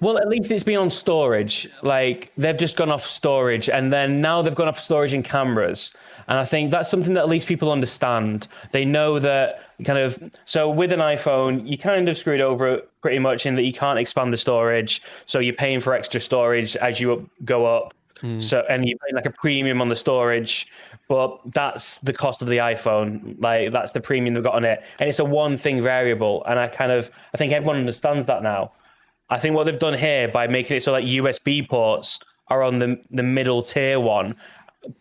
Well, at least it's been on storage. Like, they've just gone off storage, and then now they've gone off storage in cameras. And I think that's something that at least people understand. They know that kind of, so with an iPhone, you kind of screwed over it pretty much in that you can't expand the storage. So you're paying for extra storage as you go up. So, and you pay like a premium on the storage, but that's the cost of the iPhone. Like, that's the premium they've got on it. And it's a one thing variable. And I think everyone understands that now. I think what they've done here by making it so that USB ports are on the middle tier one,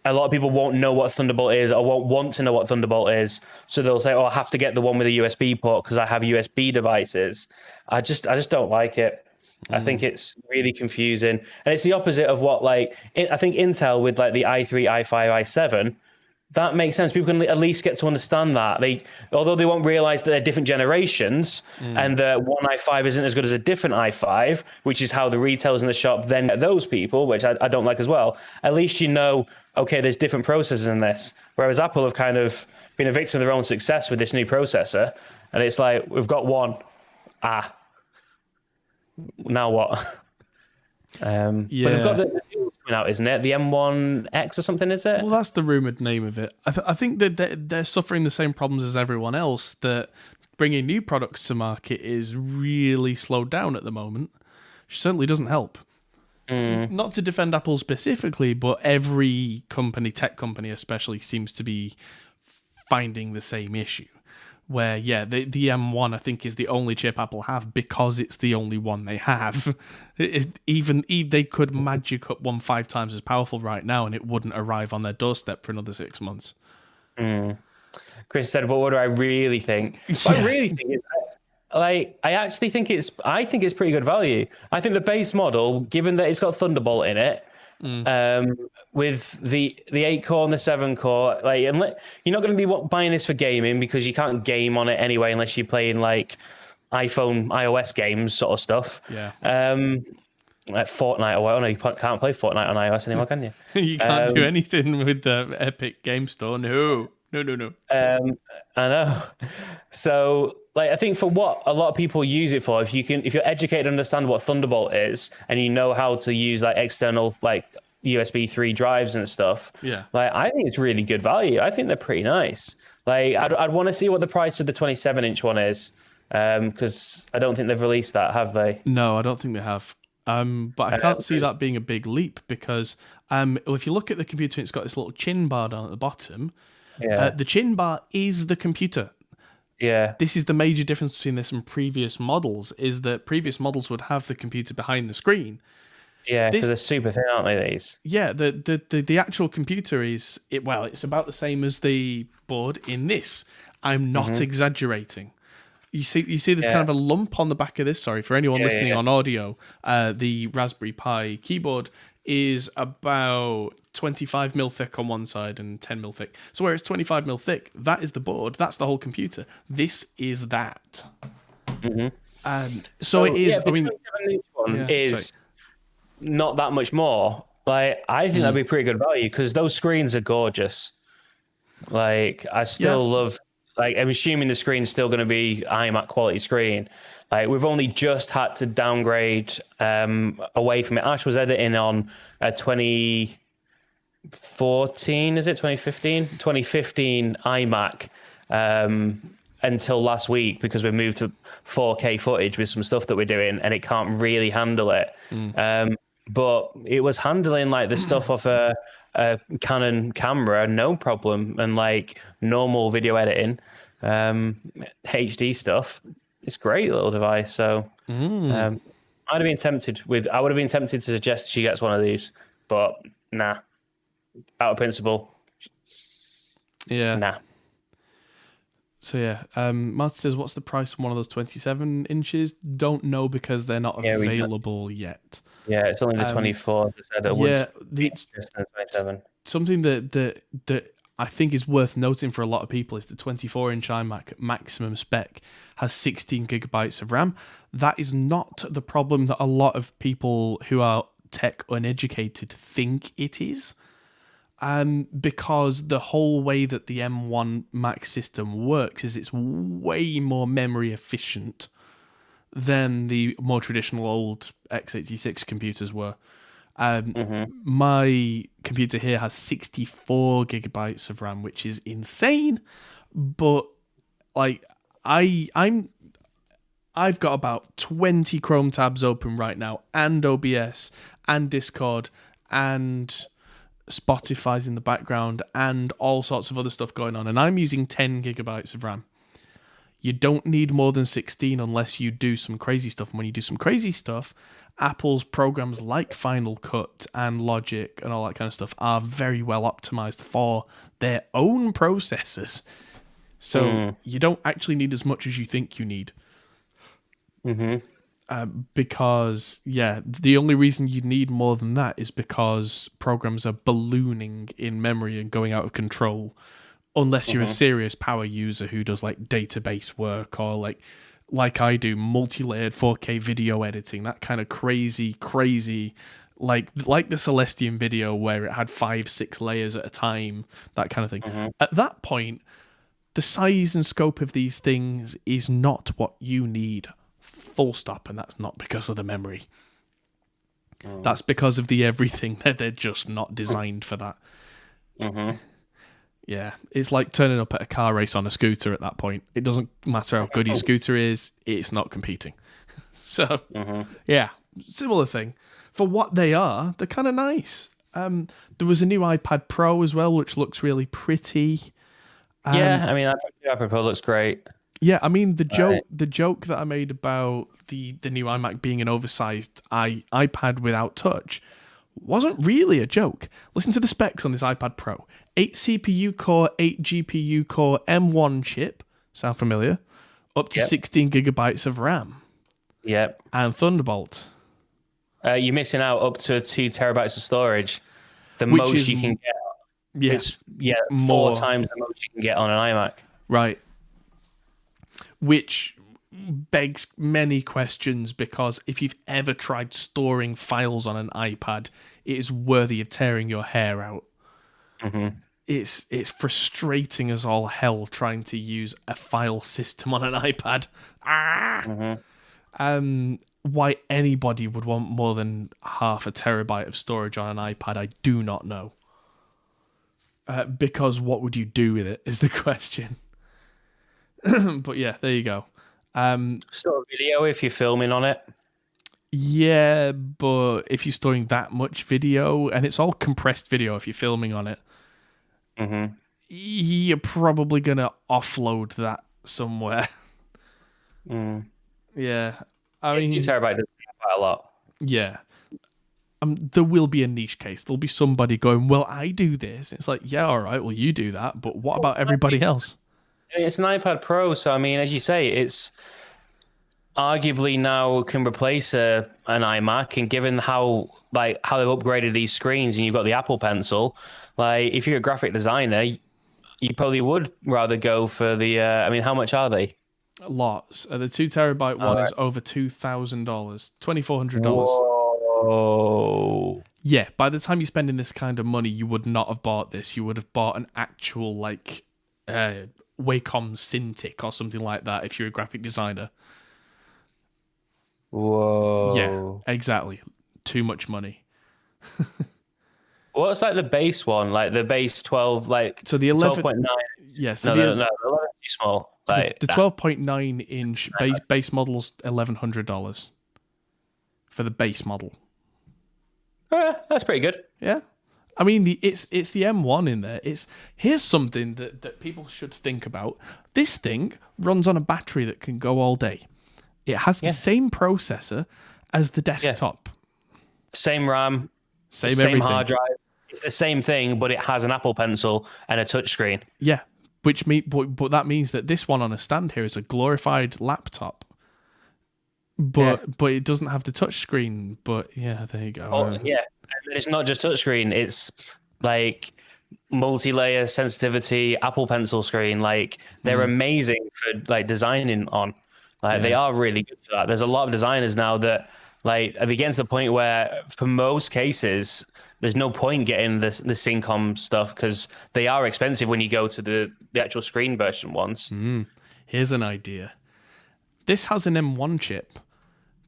a lot of people won't know what Thunderbolt is or won't want to know what Thunderbolt is. So they'll say, oh, I have to get the one with a USB port because I have USB devices. I just don't like it. I think it's really confusing. And it's the opposite of what, like, I think Intel with like the i3, i5, i7, that makes sense. People can at least get to understand that. Although they won't realize that they're different generations and that one i5 isn't as good as a different i5, which is how the retailers in the shop then get those people, which I don't like as well. At least you know, okay, there's different processors in this. Whereas Apple have kind of been a victim of their own success with this new processor. And it's like, we've got one. Now what?
Yeah.
But they've got the coming out, isn't it? The M1X or something, is it?
Well, that's the rumoured name of it. I think that they're suffering the same problems as everyone else, that bringing new products to market is really slowed down at the moment. Which certainly doesn't help. Not to defend Apple specifically, but every company, tech company especially, seems to be finding the same issue. Where, yeah, the M1, I think, is the only chip Apple have because it's the only one they have. Even they could magic up one 5 times as powerful right now and it wouldn't arrive on their doorstep for another 6 months.
Chris said, "But what do I really think?" What I really think is, like, I think it's pretty good value. I think the base model, given that it's got Thunderbolt in it, with the 8-core and the 7-core, like, and you're not going to be buying this for gaming because you can't game on it anyway unless you're playing like iPhone, iOS games sort of stuff.
Yeah.
Like Fortnite or whatever. No, you can't play Fortnite on iOS anymore, can you?
You can't do anything with the Epic Game Store. No.
I know. So, like, I think for what a lot of people use it for, if you're educated and understand what Thunderbolt is, and you know how to use like external like USB 3 drives and stuff, like, I think it's really good value. I think they're pretty nice. Like, I'd want to see what the price of the 27-inch one is, because I don't think they've released that, have they?
No, I don't think they have. But I can't see that being a big leap because if you look at the computer, it's got this little chin bar down at the bottom.
Yeah.
The chin bar is the computer.
Yeah.
This is the major difference between this and previous models, is that previous models would have the computer behind the screen.
Yeah, because they're super thin, aren't they, these?
Yeah, the actual computer it's about the same as the board in this. I'm not exaggerating. You see there's kind of a lump on the back of this. Sorry, for anyone listening on audio, the Raspberry Pi keyboard is about 25 mil thick on one side and 10 mil thick. So where it's 25 mil thick, that is the board. That's the whole computer. This is that. So it is. I mean,
one is not that much more. Like, I think that'd be pretty good value because those screens are gorgeous. Like, I still love. Like, I'm assuming the screen's still going to be iMac quality screen. Like, we've only just had to downgrade away from it. Ash was editing on a 2014, is it 2015? 2015 iMac until last week because we moved to 4K footage with some stuff that we're doing and it can't really handle it. But it was handling like the stuff off a Canon camera, no problem, and like normal video editing, HD stuff. It's a great little device. So I would have been tempted to suggest she gets one of these, but nah. Out of principle.
Yeah.
Nah.
So yeah, Martin says, what's the price on one of those 27 inches? Don't know because they're not available yet.
Yeah, it's only the 24.
It's
27.
Something that I think is worth noting for a lot of people is the 24-inch iMac maximum spec has 16 gigabytes of RAM. That is not the problem that a lot of people who are tech uneducated think it is. Because the whole way that the M1 Mac system works is it's way more memory efficient than the more traditional old x86 computers were. My computer here has 64 gigabytes of RAM, which is insane. But like I've got about 20 Chrome tabs open right now, and OBS, and Discord, and Spotify's in the background, and all sorts of other stuff going on, and I'm using 10 gigabytes of RAM. You don't need more than 16 unless you do some crazy stuff. And when you do some crazy stuff, Apple's programs like Final Cut and Logic and all that kind of stuff are very well optimized for their own processors. So you don't actually need as much as you think you need. Because, the only reason you need more than that is because programs are ballooning in memory and going out of control. Unless you're a serious power user who does like database work or like I do, multi-layered 4K video editing, that kind of crazy, like the Celestium video where it had 5-6 layers at a time, that kind of thing. At that point, the size and scope of these things is not what you need, full stop, and that's not because of the memory. That's because of the everything. They're just not designed for that. Yeah, it's like turning up at a car race on a scooter at that point. It doesn't matter how good your scooter is, it's not competing. So, yeah, similar thing. For what they are, they're kind of nice. There was a new iPad Pro as well, which looks really pretty.
I mean, iPad Pro looks great.
Yeah, I mean, the joke that I made about the new iMac being an oversized iPad without touch wasn't really a joke. Listen to the specs on this iPad Pro. 8 CPU core, 8 GPU core, M1 chip. Sound familiar? Up to 16 gigabytes of RAM.
Yep.
And Thunderbolt.
You're missing out up to 2 terabytes of storage. The
Which
most
is,
you can get.
Yeah.
It's,
more,
4 times the most you can get on an iMac.
Right. Which begs many questions, because if you've ever tried storing files on an iPad, it is worthy of tearing your hair out.
Mm-hmm.
It's frustrating as all hell trying to use a file system on an iPad. Why anybody would want more than half a terabyte of storage on an iPad, I do not know. Because what would you do with it is the question. But yeah, there you go.
Store video if you're filming on it.
Yeah, but if you're storing that much video, and it's all compressed video if you're filming on it, you're probably going to offload that somewhere. Yeah. I mean,
2 terabyte does quite a lot.
Yeah. There will be a niche case. There'll be somebody going, well, I do this. It's like, yeah, all right, well, you do that, but what about everybody else?
It's an iPad Pro, so I mean, as you say, it's arguably now can replace an iMac. And given how they've upgraded these screens, and you've got the Apple Pencil, like if you're a graphic designer, you probably would rather go for the. I mean, how much are they?
Lots. The 2 terabyte one is over $2,000, $2,400.
Whoa.
Yeah, by the time you're spending this kind of money, you would not have bought this. You would have bought an actual Wacom Cintiq or something like that if you're a graphic designer.
Whoa.
Yeah, exactly. Too much money.
What's the base one? Like the base 12,
so the 11,
12.9.
Yeah, so
no, the 11 is too small.
The 12.9 inch base model's $1,100 for the base model.
That's pretty good.
Yeah. I mean, it's the M1 in there. Here's something that people should think about. This thing runs on a battery that can go all day. It has the same processor as the desktop.
Same RAM,
same
everything. Hard drive. It's the same thing, but it has an Apple Pencil and a touchscreen. Yeah,
but that means that this one on a stand here is a glorified laptop. But it doesn't have the touchscreen. But yeah, there you go.
Oh, yeah, and it's not just touchscreen. It's like multi-layer sensitivity, Apple Pencil screen. Like they're amazing for designing on. They are really good for that. There's a lot of designers now that are getting to the point where, for most cases, there's no point getting the Syncom stuff because they are expensive when you go to the actual screen version ones.
Here's an idea. This has an M1 chip.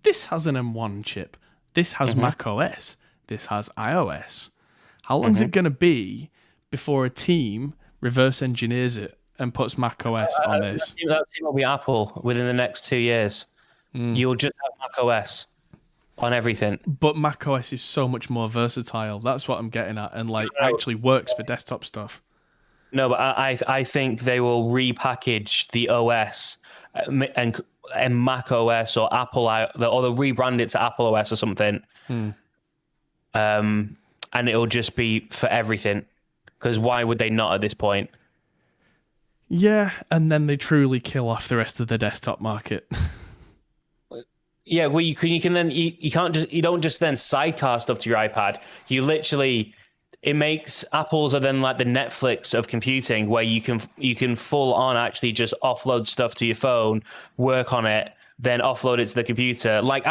This has an M1 chip. This has Mac OS. This has iOS. How long is it going to be before a team reverse engineers it and puts Mac OS on this?
That team will be Apple within the next 2 years. You'll just have Mac OS on everything.
But Mac OS is so much more versatile. That's what I'm getting at, and actually works for desktop stuff.
No, but I think they will repackage the OS and Mac OS or Apple, or they'll rebrand it to Apple OS or something. And it'll just be for everything. Because why would they not at this point?
Yeah, and then they truly kill off the rest of the desktop market.
Yeah, well, you don't just then sidecar stuff to your iPad. It makes Apple's are then like the Netflix of computing, where you can full on actually just offload stuff to your phone, work on it, then offload it to the computer. Like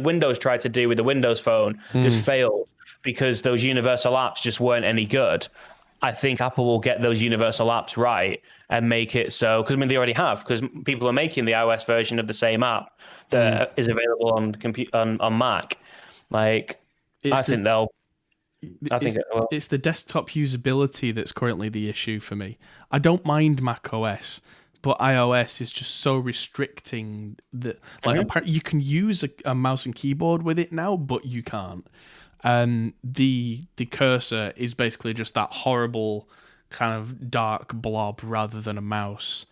Windows tried to do with the Windows Phone, just failed because those universal apps just weren't any good. I think Apple will get those universal apps right and make it so, because they already have, because people are making the iOS version of the same app that is available on Mac. It's
the desktop usability that's currently the issue for me. I don't mind Mac OS, but iOS is just so restricting that you can use a mouse and keyboard with it now, but you can't. The cursor is basically just that horrible kind of dark blob rather than a mouse.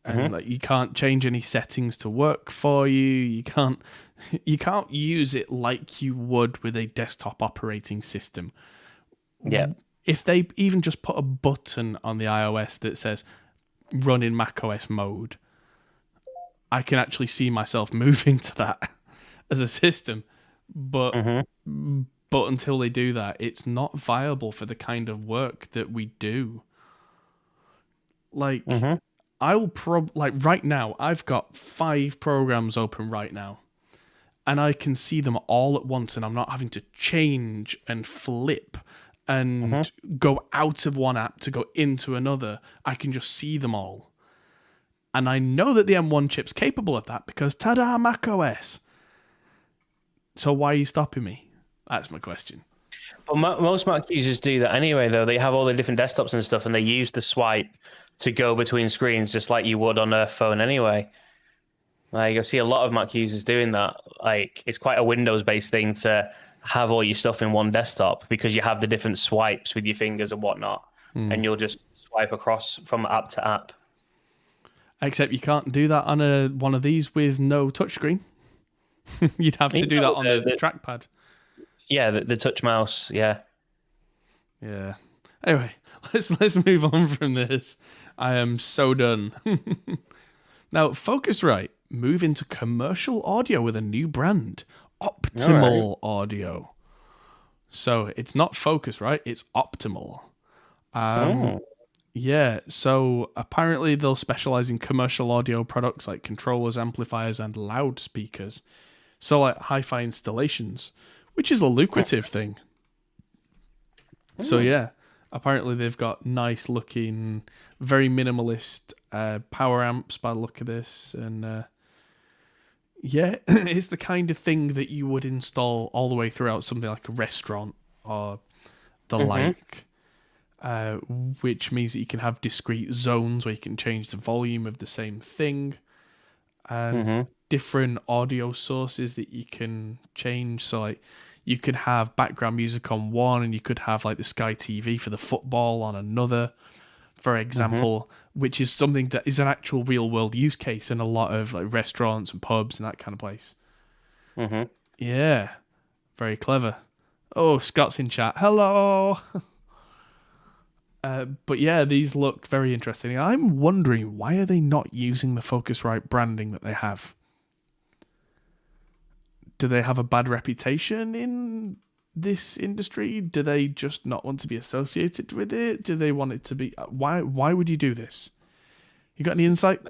And you can't change any settings to work for you. You can't You can't use it like you would with a desktop operating system.
Yeah.
If they even just put a button on the iOS that says run in macOS mode, I can actually see myself moving to that as a system. But but until they do that, it's not viable for the kind of work that we do. Like right now, I've got 5 programs open right now, and I can see them all at once, and I'm not having to change and flip and go out of one app to go into another. I can just see them all. And I know that the M1 chip's capable of that because ta-da, macOS. So why are you stopping me? That's my question.
But most Mac users do that anyway, though. They have all the different desktops and stuff, and they use the swipe to go between screens just like you would on a phone anyway. Like, I see a lot of Mac users doing that. Like, it's quite a Windows-based thing to have all your stuff in one desktop because you have the different swipes with your fingers and whatnot, and you'll just swipe across from app to app.
Except you can't do that on one of these with no touchscreen. You'd have to do that on the trackpad.
Yeah, the touch mouse. Yeah.
Yeah. Anyway, let's move on from this. I am so done. Now, Focusrite move into commercial audio with a new brand, Optimal Audio. So it's not Focusrite, it's Optimal. Yeah, so apparently they'll specialize in commercial audio products like controllers, amplifiers, and loudspeakers. So like hi-fi installations, which is a lucrative thing. So yeah, apparently they've got nice looking, very minimalist power amps by the look of this. And yeah, it's the kind of thing that you would install all the way throughout something like a restaurant or the like. Which means that you can have discrete zones where you can change the volume of the same thing, and different audio sources that you can change. So like you could have background music on one, and you could have like the Sky TV for the football on another, for example, which is something that is an actual real world use case in a lot of like restaurants and pubs and that kind of place. Yeah, very clever. Oh, Scott's in chat. Hello. But yeah, these look very interesting. I'm wondering, why are they not using the Focusrite branding that they have? Do they have a bad reputation in this industry? Do they just not want to be associated with it? Do they want it to be... Why would you do this? You got any insight?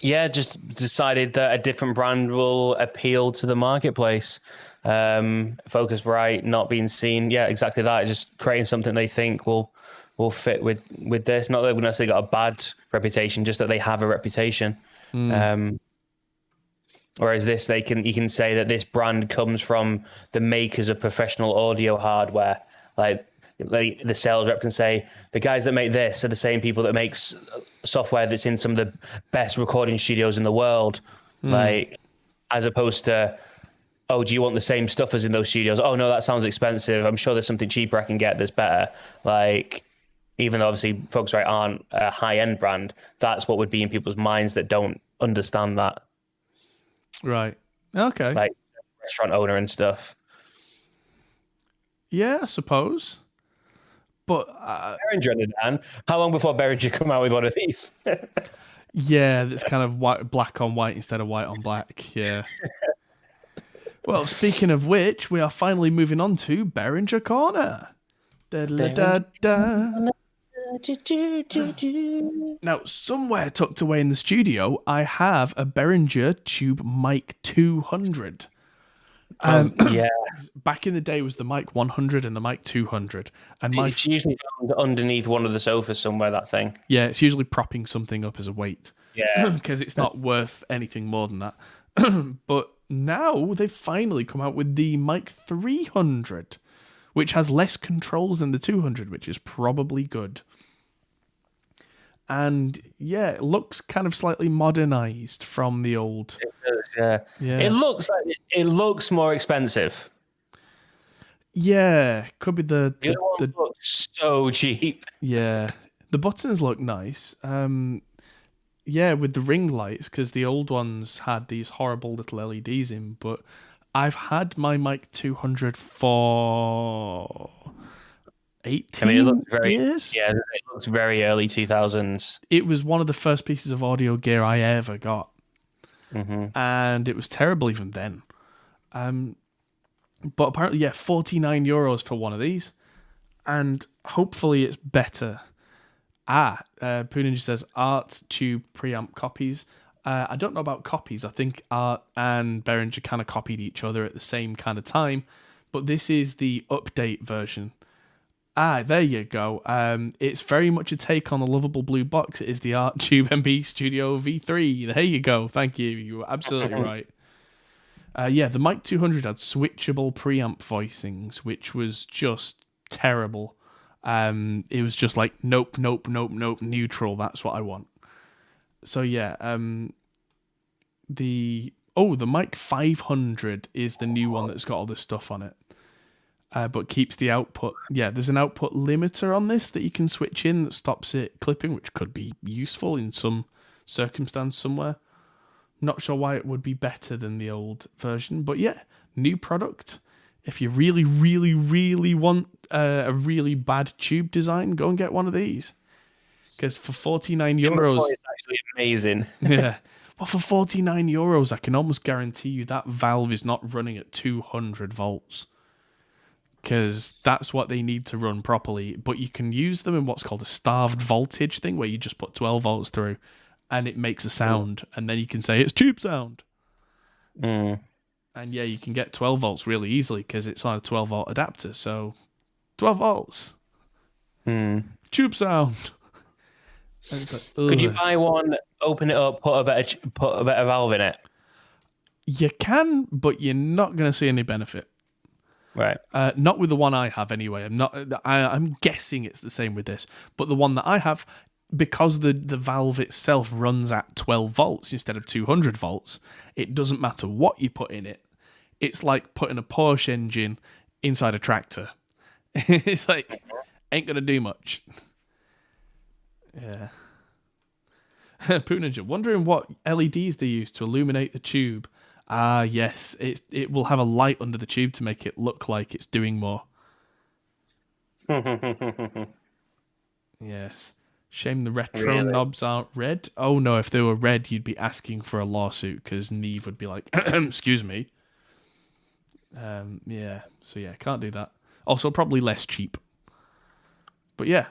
Yeah, just decided that a different brand will appeal to the marketplace. Focusrite not being seen. Yeah, exactly that. Just creating something they think will fit with this. Not that they've necessarily got a bad reputation, just that they have a reputation. Whereas this, you can say that this brand comes from the makers of professional audio hardware. Like the sales rep can say, the guys that make this are the same people that makes software that's in some of the best recording studios in the world. Like, as opposed to, oh, do you want the same stuff as in those studios? Oh, no, that sounds expensive. I'm sure there's something cheaper I can get that's better. Like, even though obviously Focusrite aren't a high-end brand, that's what would be in people's minds that don't understand that.
Right. Okay.
Like, restaurant owner and stuff.
Yeah, I suppose. But
Behringer, on the other hand, how long before Behringer come out with one of these?
yeah, that's kind of black on white instead of white on black. Yeah. Well, speaking of which, we are finally moving on to Behringer Corner. Da-da-da-da. Now, somewhere tucked away in the studio, I have a Behringer Tube Mic 200.
Yeah.
Back in the day was the Mic 100 and the Mic 200. And
It's usually found underneath one of the sofas somewhere, that thing.
Yeah, it's usually propping something up as a weight.
Yeah.
Because it's not worth anything more than that. But now they've finally come out with the Mic 300, which has less controls than the 200, which is probably good. And yeah, it looks kind of slightly modernized from the old.
It does, yeah. It looks more expensive.
Yeah, could be the
one looks so cheap.
Yeah, the buttons look nice. Yeah, with the ring lights, because the old ones had these horrible little LEDs in, but I've had my Mic 200 for 18
it looks very
years.
yeah, it looks very early 2000s.
It was one of the first pieces of audio gear I ever got, and it was terrible even then. But apparently, yeah, €49 for one of these, and hopefully it's better. Pooninja says Art Tube preamp copies. I don't know about copies. I think Art and Behringer kind of copied each other at the same kind of time, but this is the update version. There you go. It's very much a take on the lovable blue box. It is the Art Tube MB Studio V3. There you go. Thank you. You were absolutely right. Yeah, the Mic 200 had switchable preamp voicings, which was just terrible. It was just like, nope, neutral. That's what I want. So yeah, the Mic 500 is the new one that's got all this stuff on it. But keeps the output. Yeah, there's an output limiter on this that you can switch in that stops it clipping, which could be useful in some circumstance somewhere. Not sure why it would be better than the old version, but yeah, new product. If you really, really, really want a really bad tube design, go and get one of these. Because for €49,
It's actually amazing.
yeah. Well, for €49, I can almost guarantee you that valve is not running at 200 volts. Because that's what they need to run properly. But you can use them in what's called a starved voltage thing, where you just put 12 volts through, and it makes a sound, and then you can say it's tube sound. And yeah, you can get 12 volts really easily because it's on a 12 volt adapter. So 12 volts. Tube sound. And it's like,
Could you buy one, open it up, put a better valve in it?
You can, but you're not going to see any benefit.
Right.
Not with the one I have anyway. I'm guessing it's the same with this, but the one that I have, because the valve itself runs at 12 volts instead of 200 volts, it doesn't matter what you put in it. It's like putting a Porsche engine inside a tractor. It's like, ain't going to do much. Yeah. Pooninja, wondering what LEDs they use to illuminate the tube. Yes, it will have a light under the tube to make it look like it's doing more. Yes. Shame the retro knobs aren't red. Oh no, if they were red, you'd be asking for a lawsuit because Neve would be like, excuse me. Yeah, so yeah, can't do that. Also, probably less cheap. But yeah,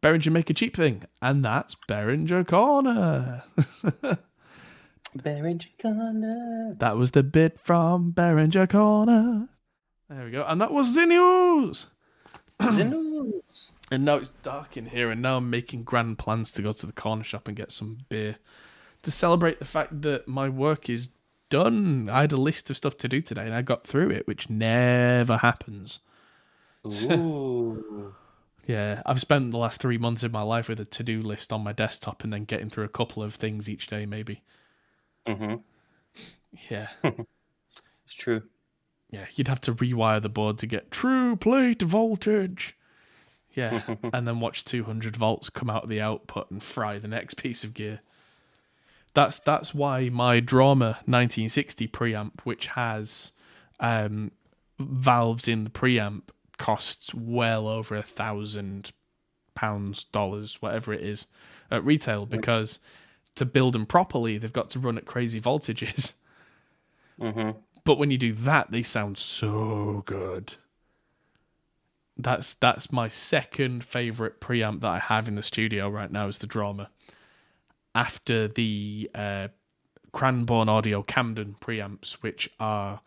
Behringer make a cheap thing, and that's Behringer Corner.
Behringer Corner.
That was the bit from Behringer Corner. There we go, and that was the news.
The news.
And now it's dark in here, and now I'm making grand plans to go to the corner shop and get some beer to celebrate the fact that my work is done. I had a list of stuff to do today, and I got through it, which never happens.
Ooh.
Yeah, I've spent the last 3 months of my life with a to-do list on my desktop and then getting through a couple of things each day, maybe. Yeah.
It's true.
Yeah, you'd have to rewire the board to get true plate voltage. Yeah, and then watch 200 volts come out of the output and fry the next piece of gear. That's why my Drama 1960 preamp, which has valves in the preamp, costs well over £1,000, dollars, whatever it is, at retail, because to build them properly, they've got to run at crazy voltages. But when you do that, they sound so good. That's my second favorite preamp that I have in the studio right now, is the Drama. After the Cranbourne Audio Camden preamps, which are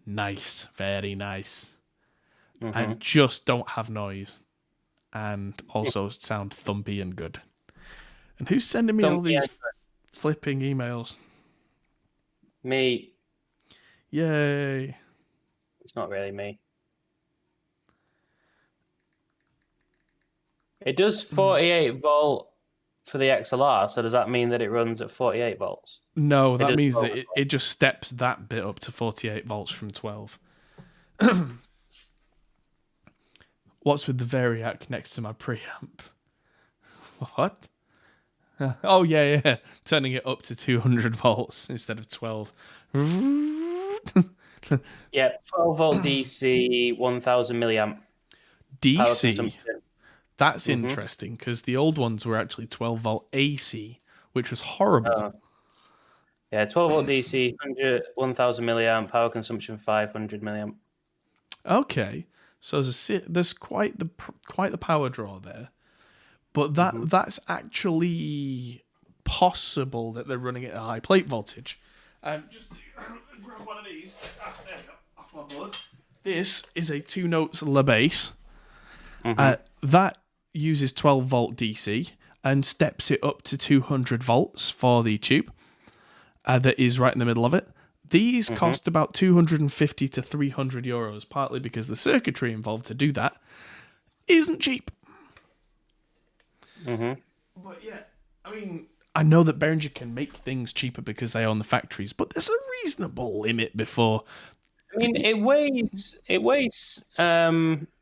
nice, very nice, and just don't have noise, and also sound thumpy and good. And who's sending me all these flipping emails?
Me.
Yay.
It's not really me. It does 48 volt for the XLR, so does that mean that it runs at 48 volts?
No, that means that it just steps that bit up to 48 volts from 12. What's with the Variac next to my preamp? What? Oh, yeah. Turning it up to 200 volts instead of 12.
Yeah, 12 volt DC, 1000 milliamp power
DC.
consumption.
That's interesting because the old ones were actually 12 volt AC, which was horrible.
Yeah, 12 volt DC, 1000 milliamp power consumption, 500 milliamp.
Okay, so there's quite the power draw there, but that's actually possible that they're running it at a high plate voltage. Just to grab one of these. There we go. Off my board. This is a 2 notes La bass. That uses 12 volt DC and steps it up to 200 volts for the tube that is right in the middle of it. These cost about 250 to 300 euros, partly because the circuitry involved to do that isn't cheap. But yeah, I mean, I know that Behringer can make things cheaper because they own the factories, but there's a reasonable limit before.
I mean, it weighs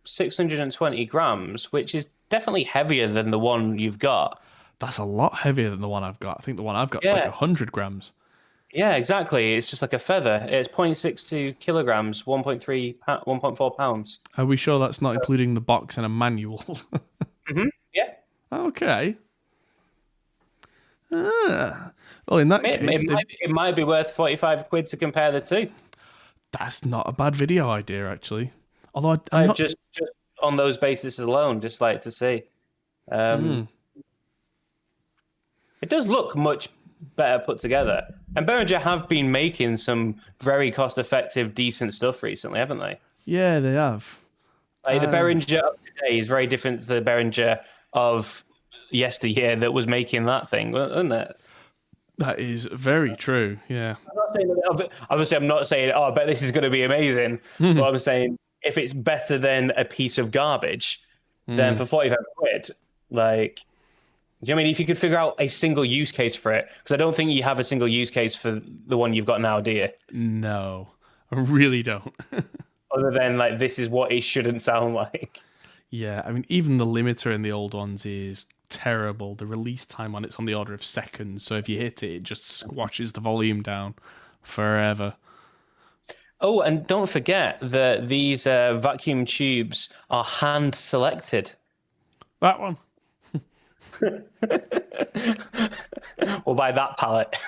620 grams, which is definitely heavier than the one you've got.
That's a lot heavier than the one I've got. I think the one I've got is like 100 grams.
Yeah, exactly. It's just like a feather. It's 0.62 kilograms, 1.4 pounds.
Are we sure that's not including the box and a manual?
Yeah.
Okay. Well, in that case,
It might be worth 45 quid to compare the two.
That's not a bad video idea, actually. Although I'm not...
just on those bases alone, just like to see. It does look much better put together. And Behringer have been making some very cost-effective, decent stuff recently, haven't they?
Yeah, they have.
Like the Behringer of today is very different to the Behringer of yesteryear that was making that thing, wasn't it?
That is very true, yeah.
Obviously, I'm not saying, I bet this is going to be amazing. But I'm saying, if it's better than a piece of garbage, then for 45 quid, like... Do you know what I mean? If you could figure out a single use case for it, because I don't think you have a single use case for the one you've got now, do you?
No, I really don't.
Other than like, this is what it shouldn't sound like.
Yeah, I mean, even the limiter in the old ones is terrible. The release time on it's on the order of seconds, so if you hit it, it just squashes the volume down forever.
Oh, and don't forget that these vacuum tubes are hand selected.
That one.
Or by that palette.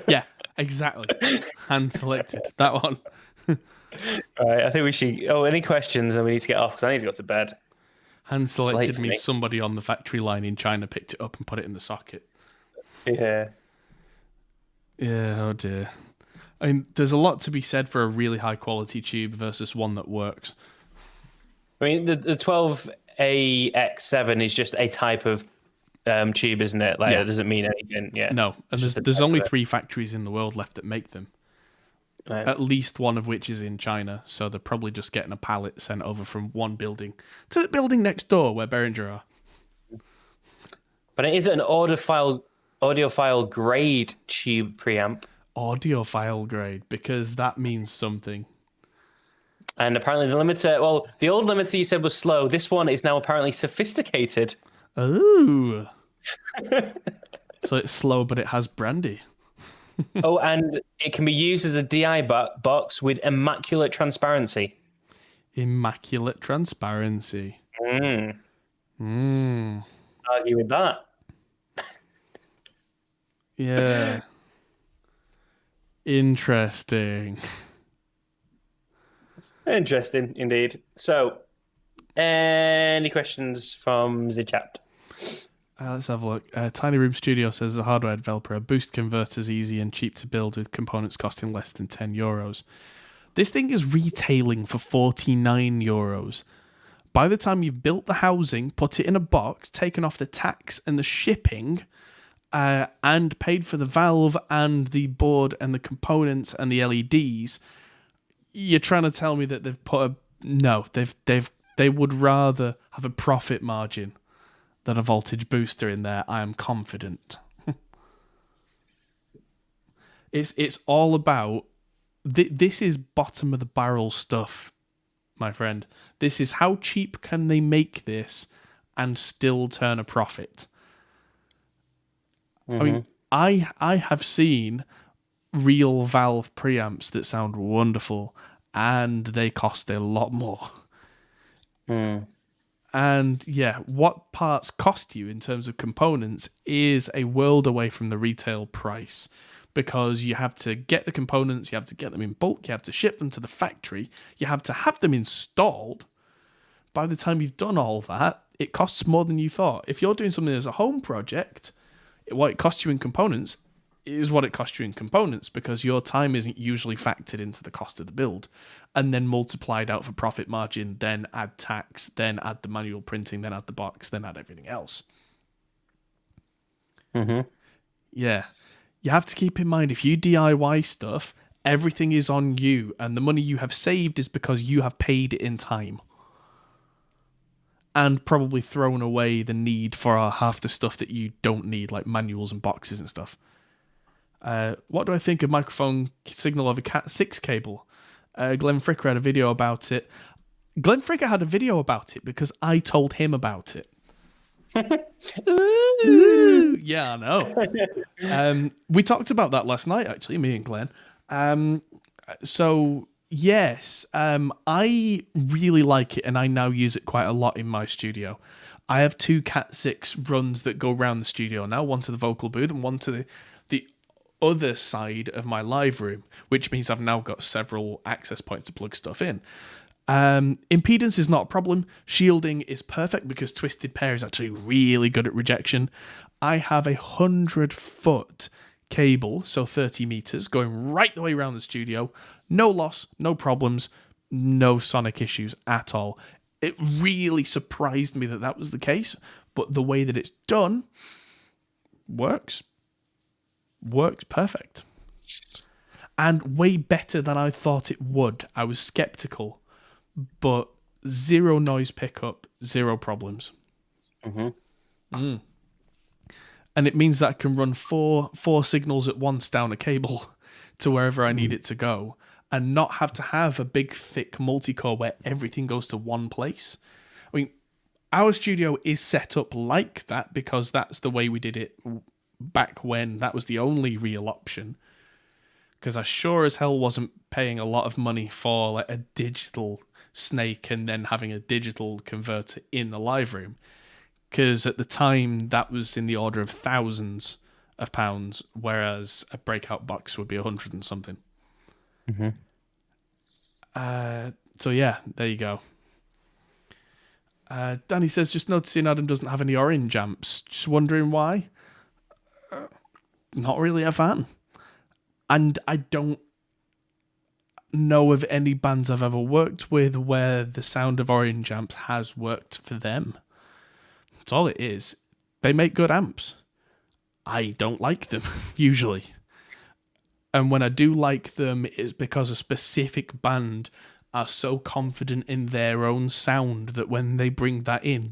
Yeah, exactly. Hand selected. That one.
All right, I think we should... Oh, any questions? And we need to get off because I need to go to bed.
Hand selected means somebody on the factory line in China picked it up and put it in the socket.
Yeah.
Yeah, oh dear. I mean, there's a lot to be said for a really high quality tube versus one that works.
I mean, the 12AX7 is just a type of tube, isn't it? Like, It doesn't mean anything. Yeah.
No, and there's only 3 factories in the world left that make them. Right. At least one of which is in China, so they're probably just getting a pallet sent over from one building to the building next door where Behringer are.
But it is an audiophile grade tube preamp.
Audiophile grade, because that means something.
And apparently the limiter, well, the old limiter you said was slow. This one is now apparently sophisticated.
Ooh. So it's slow, but it has brandy.
Oh, and it can be used as a DI box with immaculate transparency.
Immaculate transparency.
Argue with that.
Yeah. Interesting.
Interesting, indeed. So, any questions from the chat?
Let's have a look. Tiny Room Studio says, as a hardware developer, a boost converter is easy and cheap to build with components costing less than 10 euros. This thing is retailing for 49 euros. By the time you've built the housing, put it in a box, taken off the tax and the shipping, and paid for the valve and the board and the components and the LEDs, you're trying to tell me that they've put a... No, they would rather have a profit margin than a voltage booster in there, I am confident. It's all about... This is bottom of the barrel stuff, my friend. This is how cheap can they make this and still turn a profit. I mean, I have seen real valve preamps that sound wonderful, and they cost a lot more. And yeah, what parts cost you in terms of components is a world away from the retail price, because you have to get the components, you have to get them in bulk, you have to ship them to the factory, you have to have them installed. By the time you've done all that, it costs more than you thought. If you're doing something as a home project, what it costs you in components is what it costs you in components, because your time isn't usually factored into the cost of the build and then multiplied out for profit margin, then add tax, then add the manual printing, then add the box, then add everything else. Yeah. You have to keep in mind, if you DIY stuff, everything is on you, and the money you have saved is because you have paid it in time. And probably thrown away the need for half the stuff that you don't need, like manuals and boxes and stuff. What do I think of microphone signal over Cat 6 cable? Glenn Fricker had a video about it. Glenn Fricker had a video about it because I told him about it. Ooh, yeah, I know. We talked about that last night, actually, me and Glenn. So, yes, I really like it, and I now use it quite a lot in my studio. I have 2 Cat 6 runs that go around the studio now, one to the vocal booth and one to the other side of my live room, which means I've now got several access points to plug stuff in. Impedance is not a problem. Shielding is perfect because Twisted Pair is actually really good at rejection. I have 100-foot cable, so 30 meters, going right the way around the studio. No loss, no problems, no sonic issues at all. It really surprised me that was the case, but the way that it's done works perfect. And way better than I thought it would. I was skeptical, but zero noise pickup, zero problems. And it means that I can run four signals at once down a cable to wherever I need it to go, and not have to have a big, thick multi-core where everything goes to one place. I mean, our studio is set up like that because that's the way we did it back when that was the only real option. Because I sure as hell wasn't paying a lot of money for like a digital snake and then having a digital converter in the live room. Because at the time, that was in the order of thousands of pounds, whereas a breakout box would be 100 and something. So yeah, there you go. Danny says, just noticing Adam doesn't have any orange amps. Just wondering why. Not really a fan. And I don't know of any bands I've ever worked with where the sound of orange amps has worked for them. That's all it is. They make good amps. I don't like them, usually. And when I do like them, it's because a specific band are so confident in their own sound that when they bring that in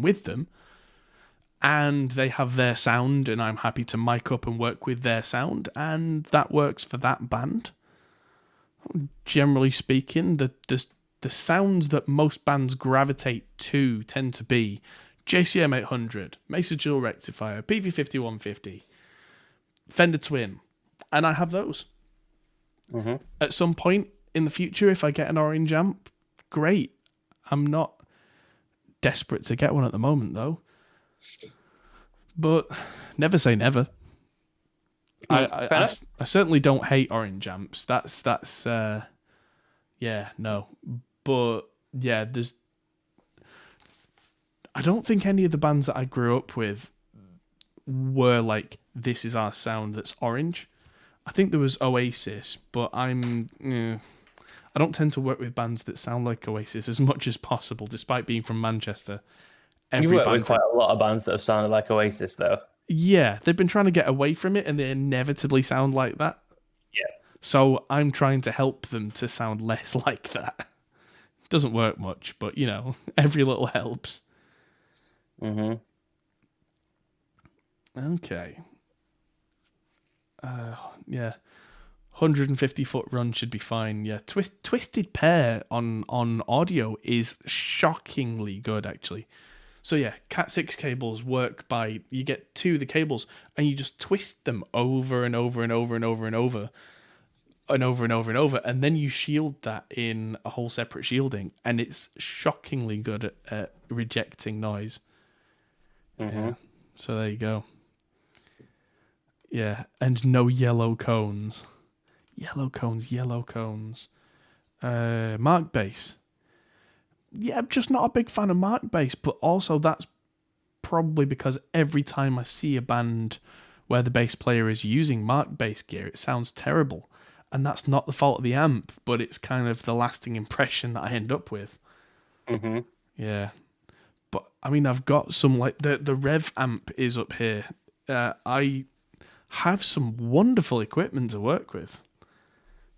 with them. And they have their sound, and I'm happy to mic up and work with their sound, and that works for that band. Generally speaking, the sounds that most bands gravitate to tend to be JCM 800, Mesa Dual Rectifier, PV5150, Fender Twin, and I have those. At some point in the future, if I get an orange amp, great. I'm not desperate to get one at the moment, though. But never say never. I certainly don't hate orange amps. That's yeah, no. But yeah, I don't think any of the bands that I grew up with were like, this is our sound that's orange. I think there was Oasis, but I don't tend to work with bands that sound like Oasis as much as possible, despite being from Manchester.
You've worked with quite a lot of bands that have sounded like Oasis, though. Yeah,
they've been trying to get away from it, and they inevitably sound like that.
Yeah.
So I'm trying to help them to sound less like that. Doesn't work much, but, every little helps. Okay. Yeah. 150-foot run should be fine. Yeah. Twisted Pair on audio is shockingly good, actually. So yeah, Cat6 cables work by, you get two of the cables and you just twist them over and over and over and over and over and over and over and over, and then you shield that in a whole separate shielding, and it's shockingly good at rejecting noise. Yeah. So there you go. Yeah, and no yellow cones. Yellow cones. Mark bass. Yeah, I'm just not a big fan of Mark bass, but also that's probably because every time I see a band where the bass player is using Mark bass gear, it sounds terrible. And that's not the fault of the amp, but it's kind of the lasting impression that I end up with. Yeah. But, I mean, I've got some, like, the Rev amp is up here. I have some wonderful equipment to work with.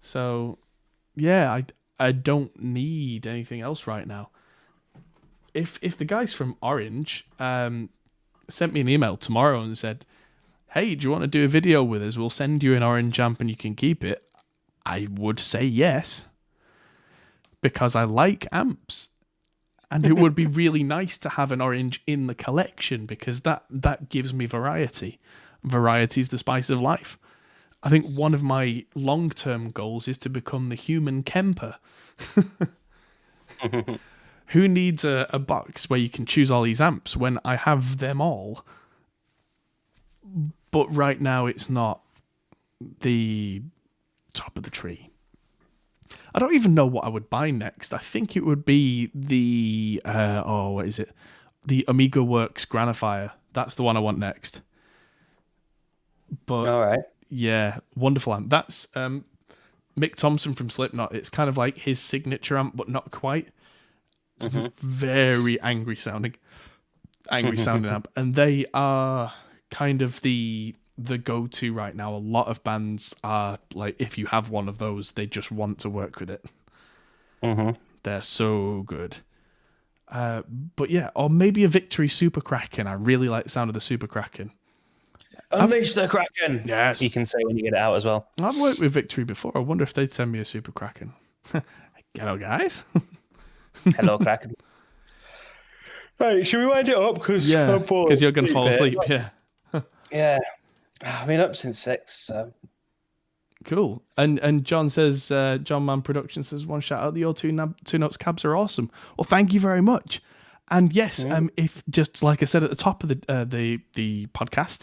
So, yeah, I don't need anything else right now. If the guys from Orange sent me an email tomorrow and said, hey, do you want to do a video with us? We'll send you an Orange amp and you can keep it. I would say yes, because I like amps, and it would be really nice to have an Orange in the collection, because that gives me variety. Variety is the spice of life. I think one of my long-term goals is to become the human Kemper. Who needs a box where you can choose all these amps when I have them all? But right now it's not the top of the tree. I don't even know what I would buy next. I think it would be the what is it? The Amiga Works Granifier. That's the one I want next. But
all right,
yeah, wonderful amp. That's Mick Thompson from Slipknot. It's kind of like his signature amp, but not quite. Very angry sounding amp, and they are kind of the go-to right now. A lot of bands are like, if you have one of those, they just want to work with it. They're so good. But yeah, or maybe a Victory Super Kraken. I really like the sound of the Super Kraken.
Unleash the Kraken.
Yes,
you can say when you get it out as well.
I've worked with Victory before. I wonder if they'd send me a Super Kraken. Hello, guys.
Hello, Kraken. Right, should we wind it up? Because
you're going to fall asleep. Yeah.
Yeah. I've been up since 6. So.
Cool. And John says, John Man Production says, one shout out, your two notes cabs are awesome. Well, thank you very much. And yes, if just like I said at the top of the podcast,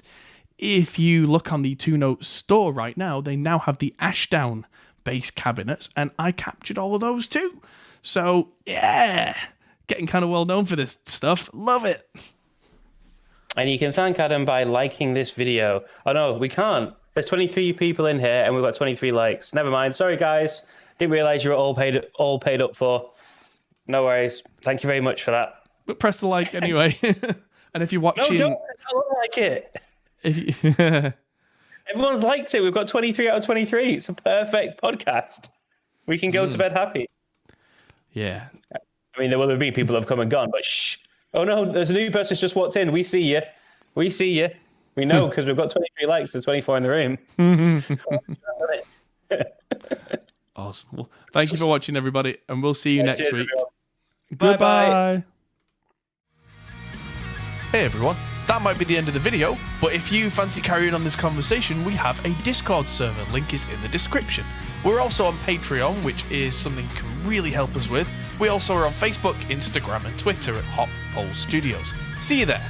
if you look on the Two Notes store right now, they now have the Ashdown bass cabinets, and I captured all of those too. So yeah, getting kind of well known for this stuff. Love it.
And you can thank Adam by liking this video. Oh no, we can't. There's 23 people in here, and we've got 23 likes. Never mind. Sorry, guys. Didn't realize you were all paid up for. No worries. Thank you very much for that.
But press the like anyway. And if you're watching,
no, don't like it.
If you...
Everyone's liked it. We've got 23 out of 23. It's a perfect podcast. We can go to bed happy.
Yeah.
I mean, there will be people who have come and gone, but shh. Oh no, there's a new person who's just walked in. We see you. We see you. We know because we've got 23 likes. There's 24 in the room.
Awesome. Well, thank you for watching, everybody, and we'll see you next week.
Goodbye.
Hey, everyone. That might be the end of the video, but if you fancy carrying on this conversation, we have a Discord server. Link is in the description. We're also on Patreon, which is something you can really help us with. We also are on Facebook, Instagram, and Twitter at Hot Pole Studios. See you there.